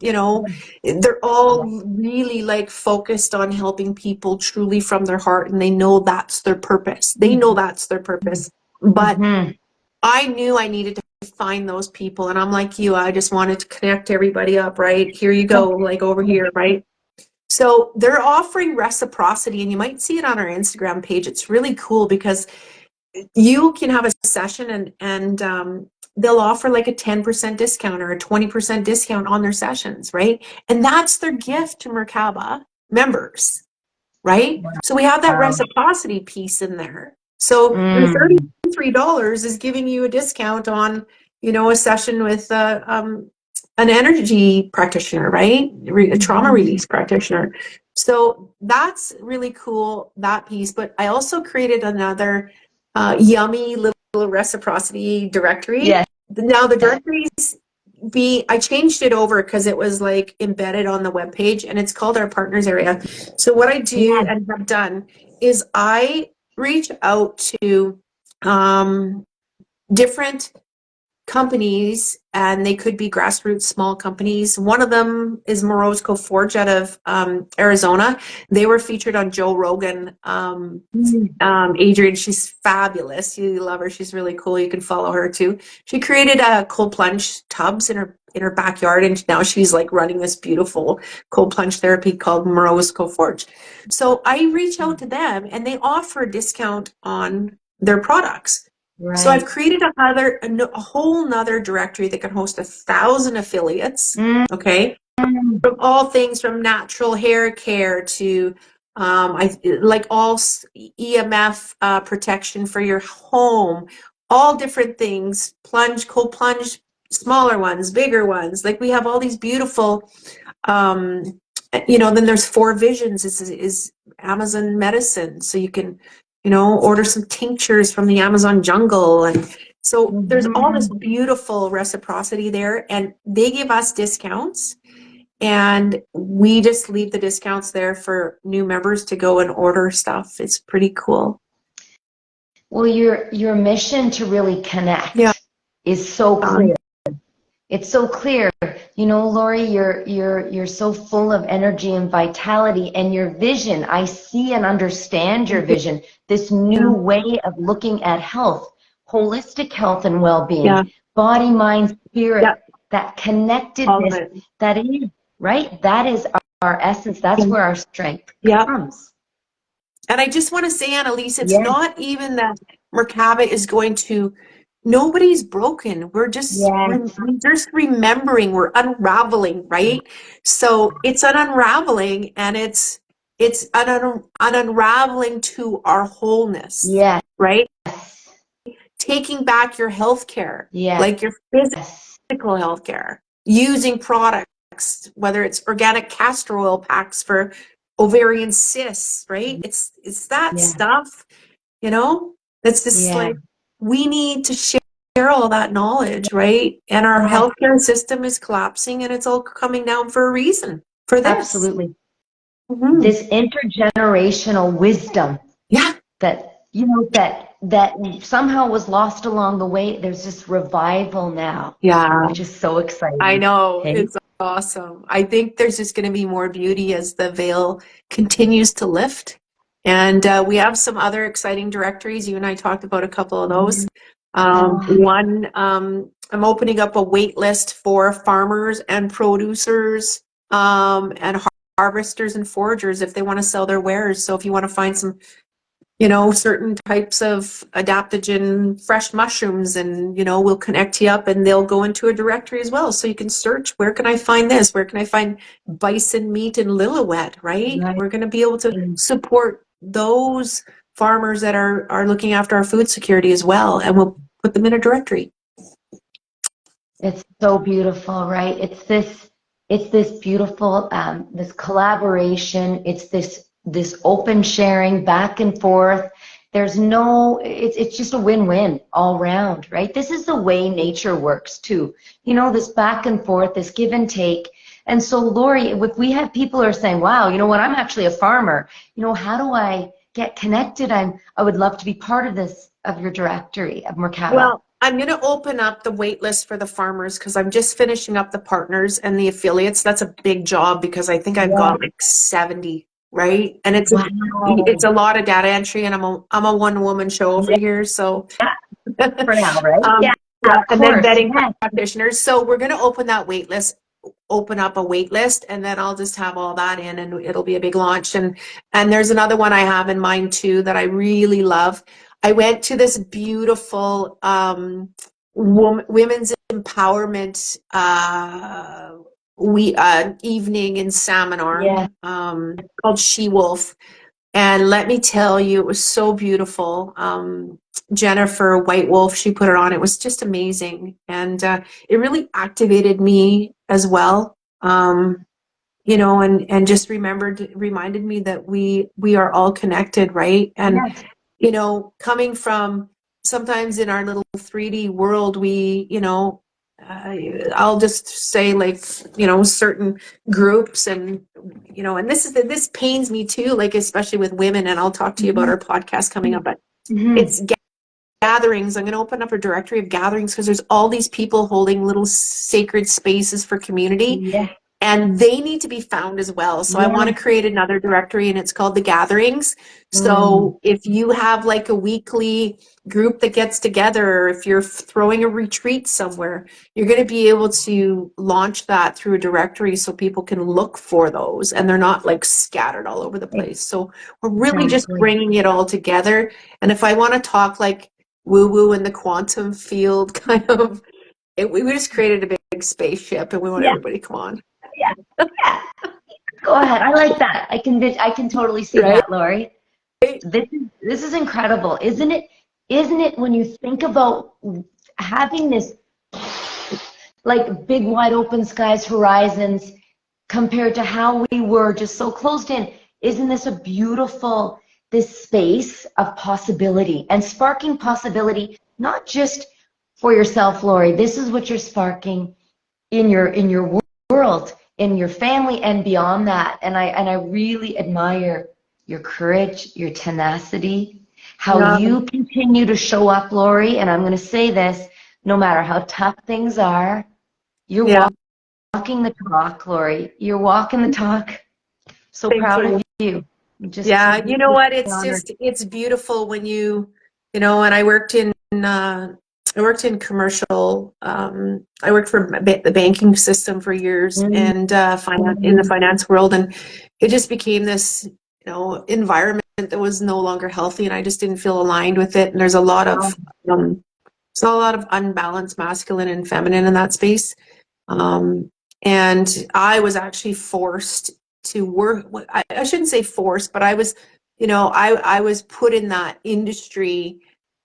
they're all really focused on helping people truly from their heart, and they know that's their purpose. They know that's their purpose. But I knew I needed to find those people, and I'm like you, I just wanted to connect everybody up, right? Here you go, over here, right? So they're offering reciprocity, and you might see it on our Instagram page. It's really cool because you can have a session and they'll offer a 10% discount or a 20% discount on their sessions, right? And that's their gift to Merkaba members, right? So we have that reciprocity piece in there. So your $33 is giving you a discount on, a session with an energy practitioner, right? A trauma release practitioner. So that's really cool, that piece. But I also created another yummy little reciprocity directory. Yes. Now the directories I changed it over because it was embedded on the web page, and it's called our partners area. So what I do and have done is I reach out to different companies, and they could be grassroots small companies. One of them is Morozco Forge out of Arizona. They were featured on Joe Rogan. Adrienne, she's fabulous. You love her. She's really cool. You can follow her too. She created cold plunge tubs in her backyard, and now she's running this beautiful cold plunge therapy called Morozco Forge. So I reach out to them, and they offer a discount on their products. Right. So I've created a whole nother directory that can host 1,000 affiliates. Okay, from all things from natural hair care to all EMF protection for your home, all different things. Cold plunge, smaller ones, bigger ones. We have all these beautiful. Then there's Four Visions. Is Amazon medicine, so you can. Order some tinctures from the Amazon jungle. And so there's all this beautiful reciprocity there, and they give us discounts, and we just leave the discounts there for new members to go and order stuff. It's pretty cool. Well, your mission to really connect is so clear. It's so clear. You know, Lori, you're so full of energy and vitality, and your vision, I see and understand your vision, this new way of looking at health, holistic health and well-being, Yeah. body, mind, spirit, Yeah. that All of connectedness, it. that is, right? That is our essence. That's where our strength Yeah. comes. And I just want to say, Annalise, it's Yes, not even that Merkaba is going to, nobody's broken. We're yes, just remembering, we're unraveling, right? So it's an unraveling, and it's an unraveling to our wholeness, yes, right? Taking back your health care, yes, like your physical health care, using products, whether it's organic castor oil packs for ovarian cysts, right? It's that yes, stuff, you know, that's just yeah, like, we need to share all that knowledge, right? And our yes, healthcare system is collapsing, and it's all coming down for a reason, for this. absolutely. Mhm. This intergenerational wisdom Yeah. that, you know, that somehow was lost along the way. There's this revival now, Yeah. which is so I exciting. know, Hey? it's awesome. I think there's just going to be more beauty as the veil continues to lift. And we have some other exciting directories. You and I talked about a couple of those. One, I'm opening up a wait list for farmers and producers, and harvesters and foragers if they want to sell their wares. So if you want to find some, you know, certain types of adaptogen fresh mushrooms, and, you know, we'll connect you up, and they'll go into a directory as well. So you can search, where can I find this? Where can I find bison meat in Lillooet, right? Right. We're going to be able to support those farmers that are looking after our food security as well. And we'll put them in a directory. It's so beautiful, right? It's this beautiful, this collaboration. It's this open sharing back and forth. There's no, it's just a win-win all round, right? This is the way nature works too. You know, this back and forth, this give and take. And so, Lori, if we have people who are saying, wow, you know what, I'm actually a farmer. You know, how do I get connected? I would love to be part of this, of your directory of Merkaba. Well, I'm going to open up the wait list for the farmers, because I'm just finishing up the partners and the affiliates. That's a big job, because I think I've got like 70, right? And it's Wow. it's a lot of data entry, and I'm a one woman show over here. So For now, right? yeah, Of and then course. vetting Yeah. practitioners. So we're going to open that wait list, open up a wait list, and then I'll just have all that in, and it'll be a big launch. And there's another one I have in mind too that I really love. I went to this beautiful women's empowerment evening in Salmon Yeah. Arm, called She Wolf. And let me tell you, it was so beautiful. Jennifer White Wolf, she put it on. It was just amazing. And it really activated me as well. You know, and just reminded me that we are all connected, right? And, Yes. you know, coming from sometimes in our little 3D world, we, you know, I'll just say, like, you know, certain groups, and, you know, and this pains me too, like, especially with women, and I'll talk to you about our podcast coming up, but it's gatherings. I'm going to open up a directory of gatherings, because there's all these people holding little sacred spaces for community. Yeah. And they need to be found as well. So I want to create another directory, and it's called The Gatherings. So if you have like a weekly group that gets together, or if you're throwing a retreat somewhere, you're going to be able to launch that through a directory, so people can look for those, and they're not like scattered all over the place. So we're really just bringing it all together. And if I want to talk like woo-woo in the quantum field, kind of, we just created a big spaceship, and we want everybody to come on. Yeah. Yeah. Go ahead. I like that. I can totally see that, Lori. This is incredible, isn't it? Isn't it, when you think about having this like big wide open skies, horizons, compared to how we were just so closed in? Isn't this a beautiful, this space of possibility and sparking possibility, not just for yourself, Lori? This is what you're sparking in your world, in your family, and beyond that. And I really admire your courage, your tenacity, how you continue to show up, Lori. And I'm going to say this, no matter how tough things are, You're Yeah. walking the talk, Lori. You're walking the talk. So Thank proud you. of you. Just so Yeah, you know what? honored. It's beautiful when you know, and I worked in commercial, I worked for the banking system for years Mm, and finance in the finance world, and it just became this, you know, environment that was no longer healthy, and I just didn't feel aligned with it. And um, there's a lot of unbalanced masculine and feminine in that space. Um, and I was actually forced to work. I shouldn't say forced, but I was, you know, I was put in that industry,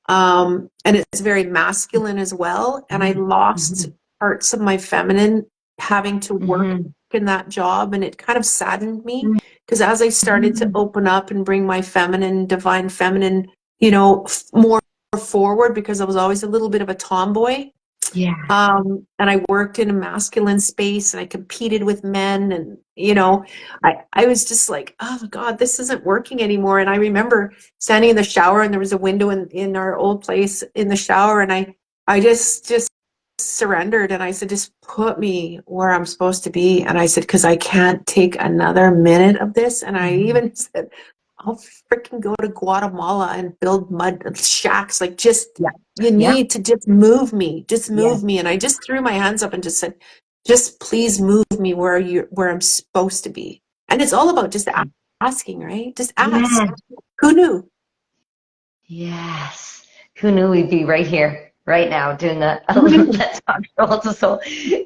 and it's very masculine as well. And I lost mhm, parts of my feminine having to work mhm, in that job, and it kind of saddened me because as I started to mhm. open up and bring my feminine, divine feminine, you know, more forward because I was always a little bit of a tomboy. Yeah. And I worked in a masculine space and I competed with men and, you know, I was just like, oh my God, this isn't working anymore. And I remember standing in the shower and there was a window in our old place in the shower and I just surrendered and I said, just put me where I'm supposed to be. And I said, because I can't take another minute of this. And I Mhm. even said, I'll freaking go to Guatemala and build mud shacks. Like, just, Yeah. you Yeah. need to just move me, just Yeah. move me. And I just threw my hands up and just said, just please move me where I'm supposed to be. And it's all about just asking, right? Just ask. Yeah. Who knew? Yes. Who knew we'd be right here, right now, doing a Who knew? Let's Talk also so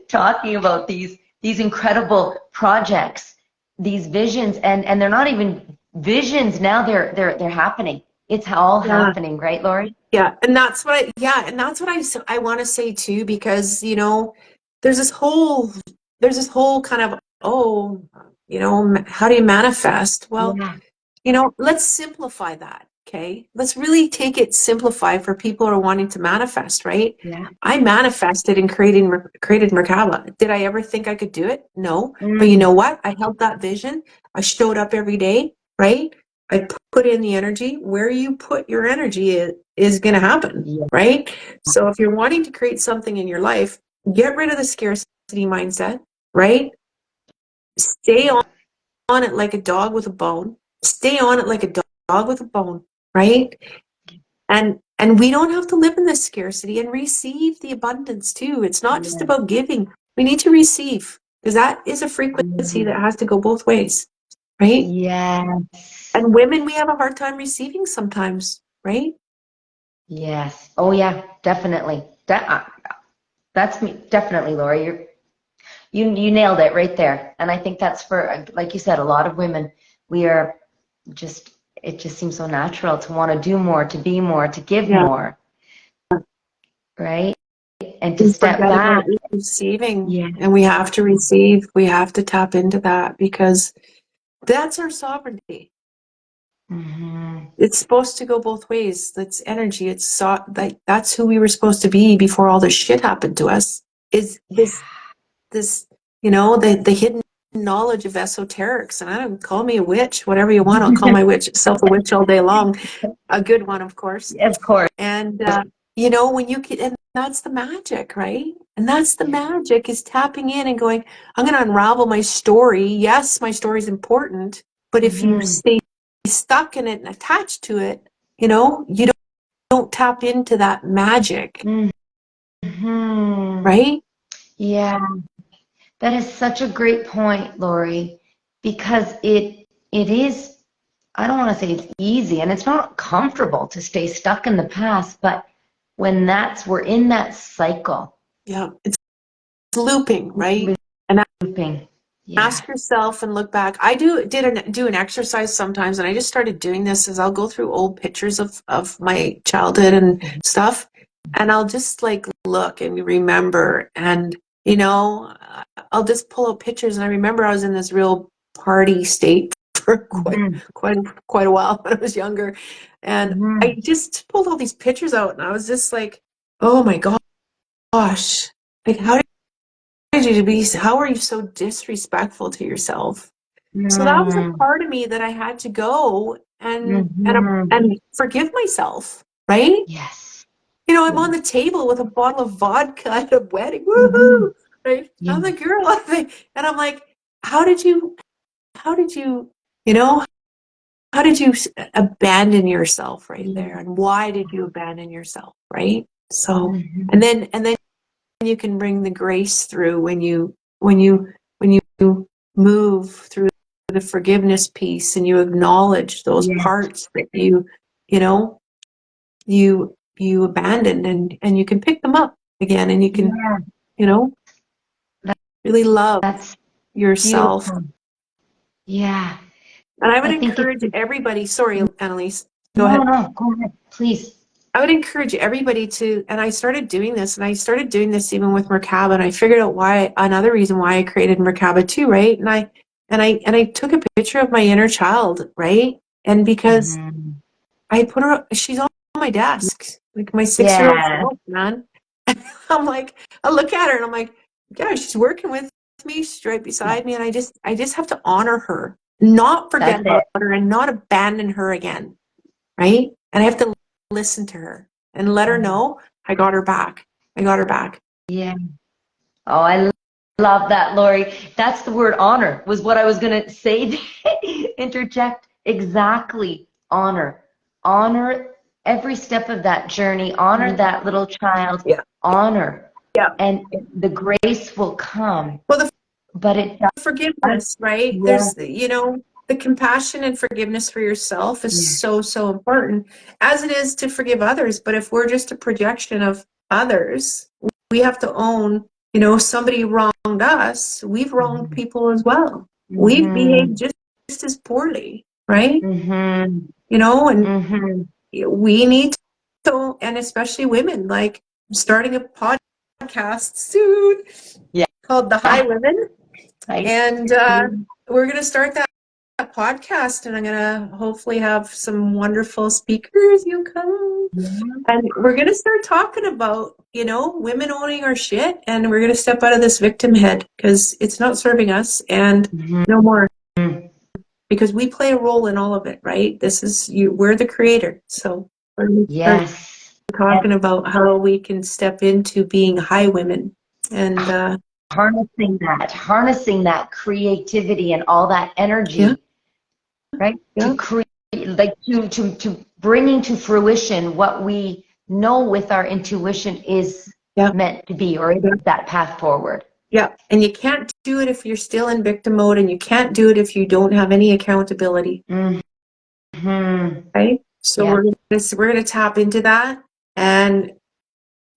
talking about these incredible projects, these visions, and they're not even visions now, they're happening. It's all Yeah. happening, right, Lori? Yeah, and that's what I want to say too, because you know, there's this whole there's this whole kind of, oh, you know, how do you manifest? Well, Yeah. you know, let's simplify that, okay? Let's really take it simplified for people who are wanting to manifest, right? Yeah. I manifested and created Merkaba. Did I ever think I could do it? No. But you Mm. know what? I held that vision. I showed up every day, right? I put in the energy. Where you put your energy is going to happen, Yeah. right? So if you're wanting to create something in your life, get rid of the scarcity mindset, right? Stay Yeah. on it like a dog with a bone. Stay on it like a dog with a bone, right? And we don't have to live in this scarcity and receive the abundance too. It's not just Yeah. about giving. We need to receive because that is a frequency Mhm. that has to go both ways, right? Yes. And women, we have a hard time receiving sometimes, right? Yes. Oh yeah, definitely. That's me, definitely, Lori. You nailed it right there. And I think that's for, like you said, a lot of women. We are just, it just seems so natural to want to do more, to be more, to give Yeah. more, right? And to We step forget back. about receiving Yeah. and we have to receive. We have to tap into that because that's our sovereignty. Hmm. It's supposed to go both ways. That's energy. That's who we were supposed to be before all this shit happened to us. Is Yeah. this you know, the hidden knowledge of esoterics? And I don't, call me a witch, whatever you want. I'll call my witch self a witch all day long. A good one, of course. Of course. And you know, when you can, and that's the magic, right? And that's the Yeah. magic, is tapping in and going, I'm going to unravel my story. Yes, my story is important, but if you Hmm. stay stuck in it and attached to it, you know, you don't tap into that magic, Hmm. right? Yeah. That is such a great point, Lori, because it is, I don't want to say it's easy and it's not comfortable to stay stuck in the past, but when we're in that cycle, Yeah, it's looping, right? And looping. Yeah. ask yourself and look back. I do an exercise sometimes, and I just started doing this, as I'll go through old pictures of my childhood and stuff, and I'll just like look and remember, and you know, I'll just pull out pictures, and I remember I was in this real party state for Hmm. quite a while when I was younger, and I Hmm. just pulled all these pictures out, and I was just like, oh my gosh, like how are you so disrespectful to yourself? So that was a Hmm. part of me that I had to go Hmm. and forgive myself, right? Yes. You know, I'm Yeah. on the table with a bottle of vodka at a wedding. Hmm. Woohoo! right? Yeah. I'm the girl. And I'm like, how did you, you know, how did you abandon yourself right there? And why did you abandon yourself, right? So, Mhm. and then you can bring the grace through when you move through the forgiveness piece and you acknowledge those Yeah. parts that you know, you abandoned, and you can pick them up again, and you can, Yeah. you know, That, really love that's yourself. beautiful. Yeah. And I would I think it's encourage everybody, sorry, Annalise, go no, ahead. no, go ahead, please. I would encourage everybody to, and I started doing this, and I started doing this even with Merkaba, and I figured out why, another reason why I created Merkaba too, right? And I took a picture of my inner child, right? And because Mhm. I put her, she's on my desk, like my 6-year-old Yeah. self, man. I'm like, I look at her and I'm like, yeah, she's working with me. She's right Yeah. beside me. And I just have to honor her, not forget That's about it. her and not abandon her again. Right. And I have to listen to her and let her know I got her back. I got her back. Yeah. Oh, I love that, Lori. That's the word honor, was what I was going to say. Interject. Exactly. Honor. Honor every step of that journey. Honor that little child. Yeah. Honor. Yeah. And the grace will come. Well, the But it does. forgiveness, right? Yeah. There's, the compassion and forgiveness for yourself is Yeah. so, so important, as it is to forgive others. But if we're just a projection of others, we have to own, somebody wronged us. We've wronged Mhm. people as well. We've behaved Mhm. just as poorly, right? Mhm. And Mhm. we need to, and especially women, like I'm starting a podcast soon Yeah. called The High Women. I And we're going to start that podcast, and I'm going to hopefully have some wonderful speakers. You come. And we're going to start talking about, women owning our shit. And we're going to step out of this victim head because it's not serving us, and Mhm. no more. Because we play a role in all of it, right? This is you. We're the creator. So we're going to start Yes. talking about how we can step into being high women. And Harnessing that creativity and all that yeah, energy, right? yeah, To create, like to bringing to fruition what we know with our intuition is yeah. meant to be, or is that path forward. Yeah, and you can't do it if you're still in victim mode, and you can't do it if you don't have any accountability, Mm-hmm. right? So Yeah. we're gonna tap into that, and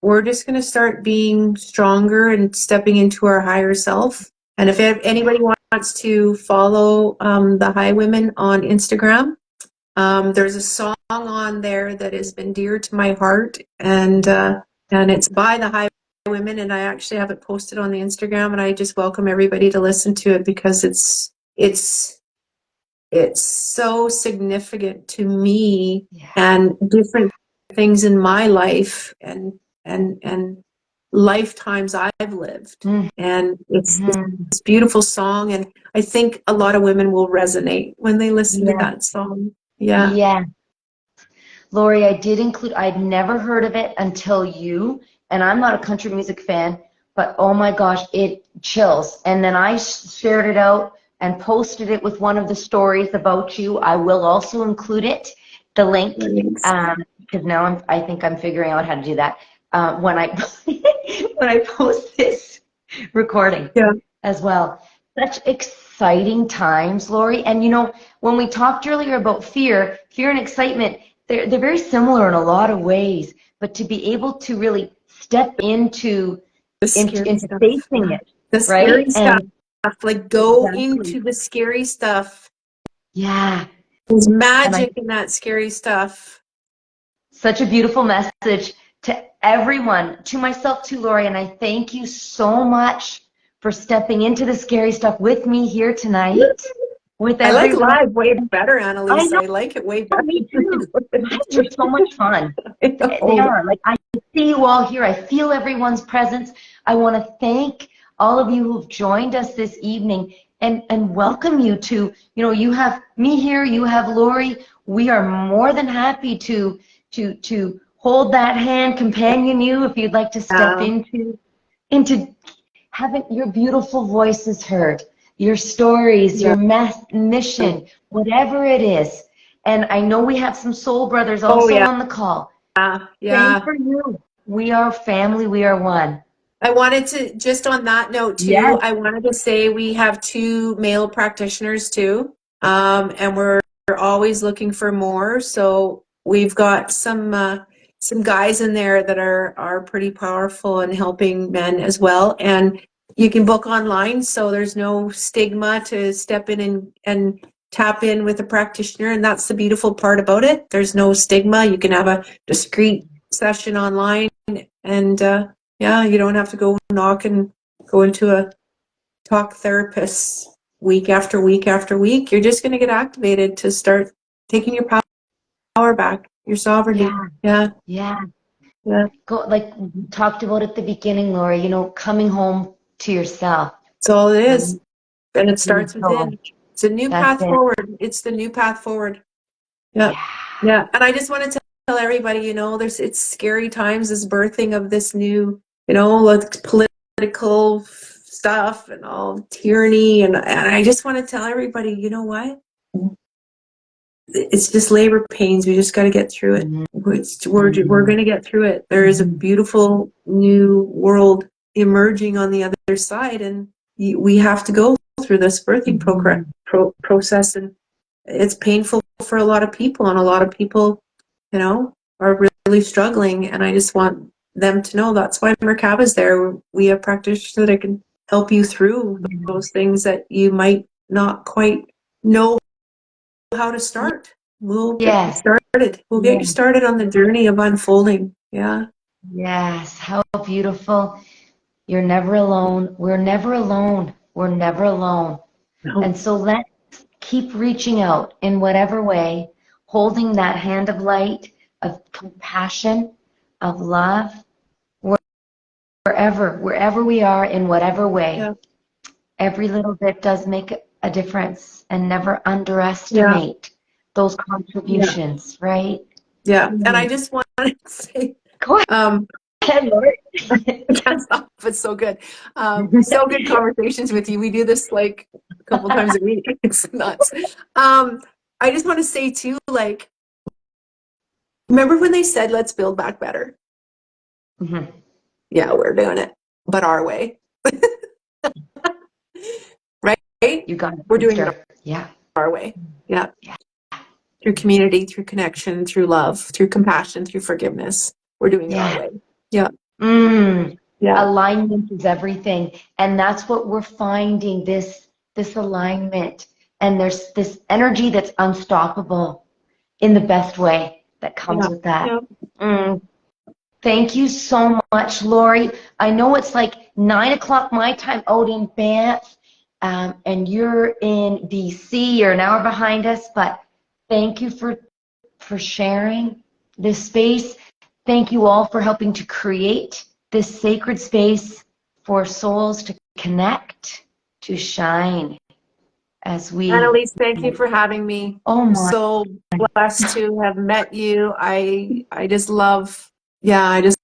we're just gonna start being stronger and stepping into our higher self. And if anybody wants to follow the High Women on Instagram, there's a song on there that has been dear to my heart, and it's by the High Women, and I actually have it posted on the Instagram, and I just welcome everybody to listen to it because it's so significant to me, Yeah. and different things in my life, and lifetimes I've lived. Mm-hmm. And it's this beautiful song, and I think a lot of women will resonate when they listen to Yeah. that song. Yeah. Yeah. Lori, I'd never heard of it until you, and I'm not a country music fan, but oh my gosh, it chills. And then I shared it out and posted it with one of the stories about you. I will also include it, the link, because now I think I'm figuring out how to do that when I when I post this recording Yeah. as well. Such exciting times, Lori. And when we talked earlier about fear and excitement, they're very similar in a lot of ways. But to be able to really step into The scary stuff. facing it, The scary right? stuff. And Like go exactly, into the scary stuff. yeah. There's And magic in that scary stuff. such a beautiful message to everyone, to myself too, Lori. And I thank you so much for stepping into the scary stuff with me here tonight, with I like everyone. live way better, I Annalise. know, I like it way better. me too. Lives are so much fun. I They know. are. Like, I see you all here. I feel everyone's presence. I want to thank all of you who've joined us this evening and welcome you to, you have me here, you have Lori. We are more than happy to hold that hand, companion you if you'd like to step into haven't your beautiful voices heard, your stories, your mission, whatever it is. And I know we have some soul brothers Oh also yeah. on the call. Same Yeah. for you. We are family. We are one. I wanted to, just on that note too, Yes. I wanted to say we have 2 male practitioners too. And we're always looking for more. So we've got some guys in there that are pretty powerful and helping men as well. And you can book online, so there's no stigma to step in and tap in with a practitioner. And that's the beautiful part about it. There's no stigma. You can have a discreet session online, and yeah, you don't have to go knock and go into a talk therapist week after week after week. You're just going to get activated to start taking your power back, your sovereignty. Yeah. Yeah. Go, like we talked about at the beginning, Lori, you know, coming home to yourself. That's all it is. Right? And it starts within. It's a new That's path it. forward. It's the new path forward. Yeah. Yeah. And I just want to tell everybody, you know, it's scary times, this birthing of this new, you know, like political stuff and all tyranny. And I just want to tell everybody, you know what? It's just labor pains. We just got to get through it. We're going to get through it. There is a beautiful new world emerging on the other side, and we have to go through this birthing process, and it's painful for a lot of people, and a lot of people, you know, are really struggling. And I just want them to know that's why Merkaba's there. We have practitioners that can help you through those things that you might not quite know how to start. We'll get you started. We'll get you started on the journey of unfolding. Yeah. Yes. How beautiful. You're never alone. We're never alone. We're never alone. No. And so let's keep reaching out in whatever way, holding that hand of light, of compassion, of love, wherever we are, in whatever way. Yeah. Every little bit does make a difference, and never underestimate those contributions, right? Yeah. And I just want to say, Go ahead, Lori. I can't stop. It's so good. So good conversations with you. We do this like a couple times a week. It's nuts. I just want to say too, like, remember when they said, let's build back better? Mm-hmm. Yeah, we're doing it, but our way. Right? You got it. We're doing it our way. Yeah. Through community, through connection, through love, through compassion, through forgiveness. We're doing it our way. Yeah. Yeah. Alignment is everything. And that's what we're finding, this alignment. And there's this energy that's unstoppable in the best way that comes with that. Thank you so much, Lori. I know it's like 9 o'clock my time out in Banff, and you're in BC. You're an hour behind us, but thank you for sharing this space. Thank you all for helping to create this sacred space for souls to connect, to shine as we... Annalise, thank you for having me. I'm so blessed to have met you. I just love, I just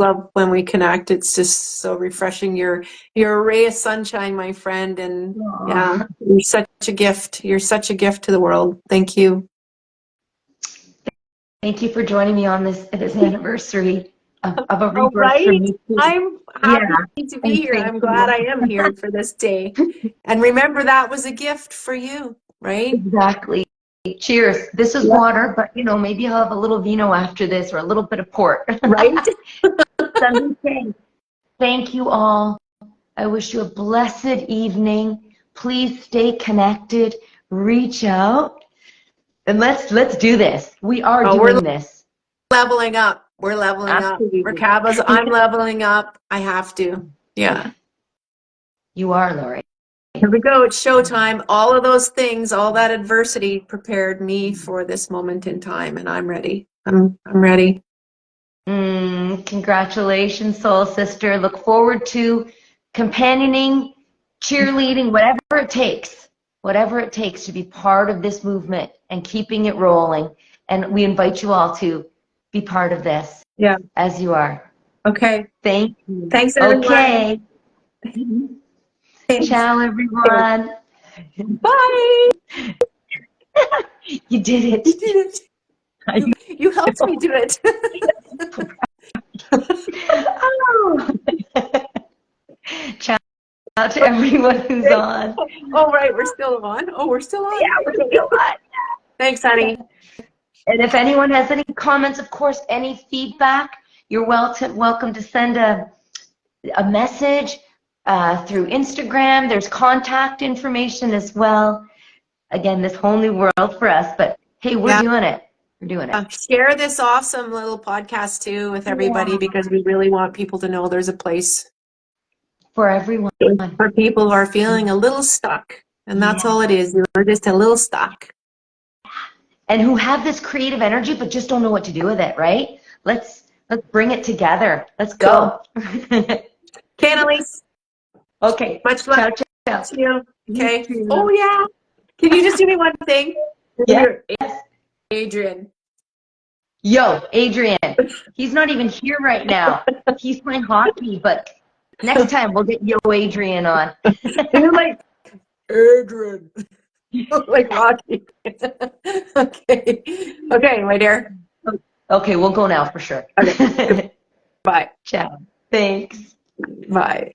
love when we connect. It's just so refreshing. You're a ray of sunshine, my friend. And yeah, you're such a gift. You're such a gift to the world. Thank you. Thank you for joining me on this anniversary of a rebirth. Right? For me too. I'm happy to be here. I'm glad I am here for this day. And remember, that was a gift for you, right? Exactly. Cheers. This is water, but you know, maybe I'll have a little vino after this, or a little bit of port. Right? Thank you all. I wish you a blessed evening. Please stay connected. Reach out. And let's do this. We are doing this. Leveling up. We're leveling up. Merkaba's, I'm leveling up. I have to. Yeah. You are, Lori. Here we go. It's showtime. All of those things, all that adversity prepared me for this moment in time, and I'm ready. I'm ready. Congratulations, soul sister. Look forward to companioning, cheerleading, whatever it takes to be part of this movement and keeping it rolling. And we invite you all to be part of this. Yeah. As you are. Okay. Thank you. Thanks, everyone. Okay. Thanks. Ciao, everyone. Bye. You did it. You did it. You helped me do it. Oh. Ciao to everyone who's on. Oh, right. We're still on. Oh, we're still on. Yeah, we're still on. Thanks, honey. And if anyone has any comments, of course, any feedback, you're welcome to send a message through Instagram. There's contact information as well. Again, this whole new world for us, but hey, we're doing it. We're doing it. Share this awesome little podcast too with everybody because we really want people to know there's a place for everyone. For people who are feeling a little stuck. And that's all it is. You're just a little stuck. And who have this creative energy but just don't know what to do with it, right? Let's bring it together. Let's go. Okay, Annalise. Okay. Much love. Ciao. To you. Okay. Oh, yeah. Can you just do me one thing? Yeah. Adrian. Yo, Adrian. He's not even here right now. He's playing hockey, but next time we'll get Yo Adrian on. You're like, Adrian. Like Rocky. Okay. Okay, my dear. Okay, we'll go now for sure. Okay. Bye. Ciao. Thanks. Bye.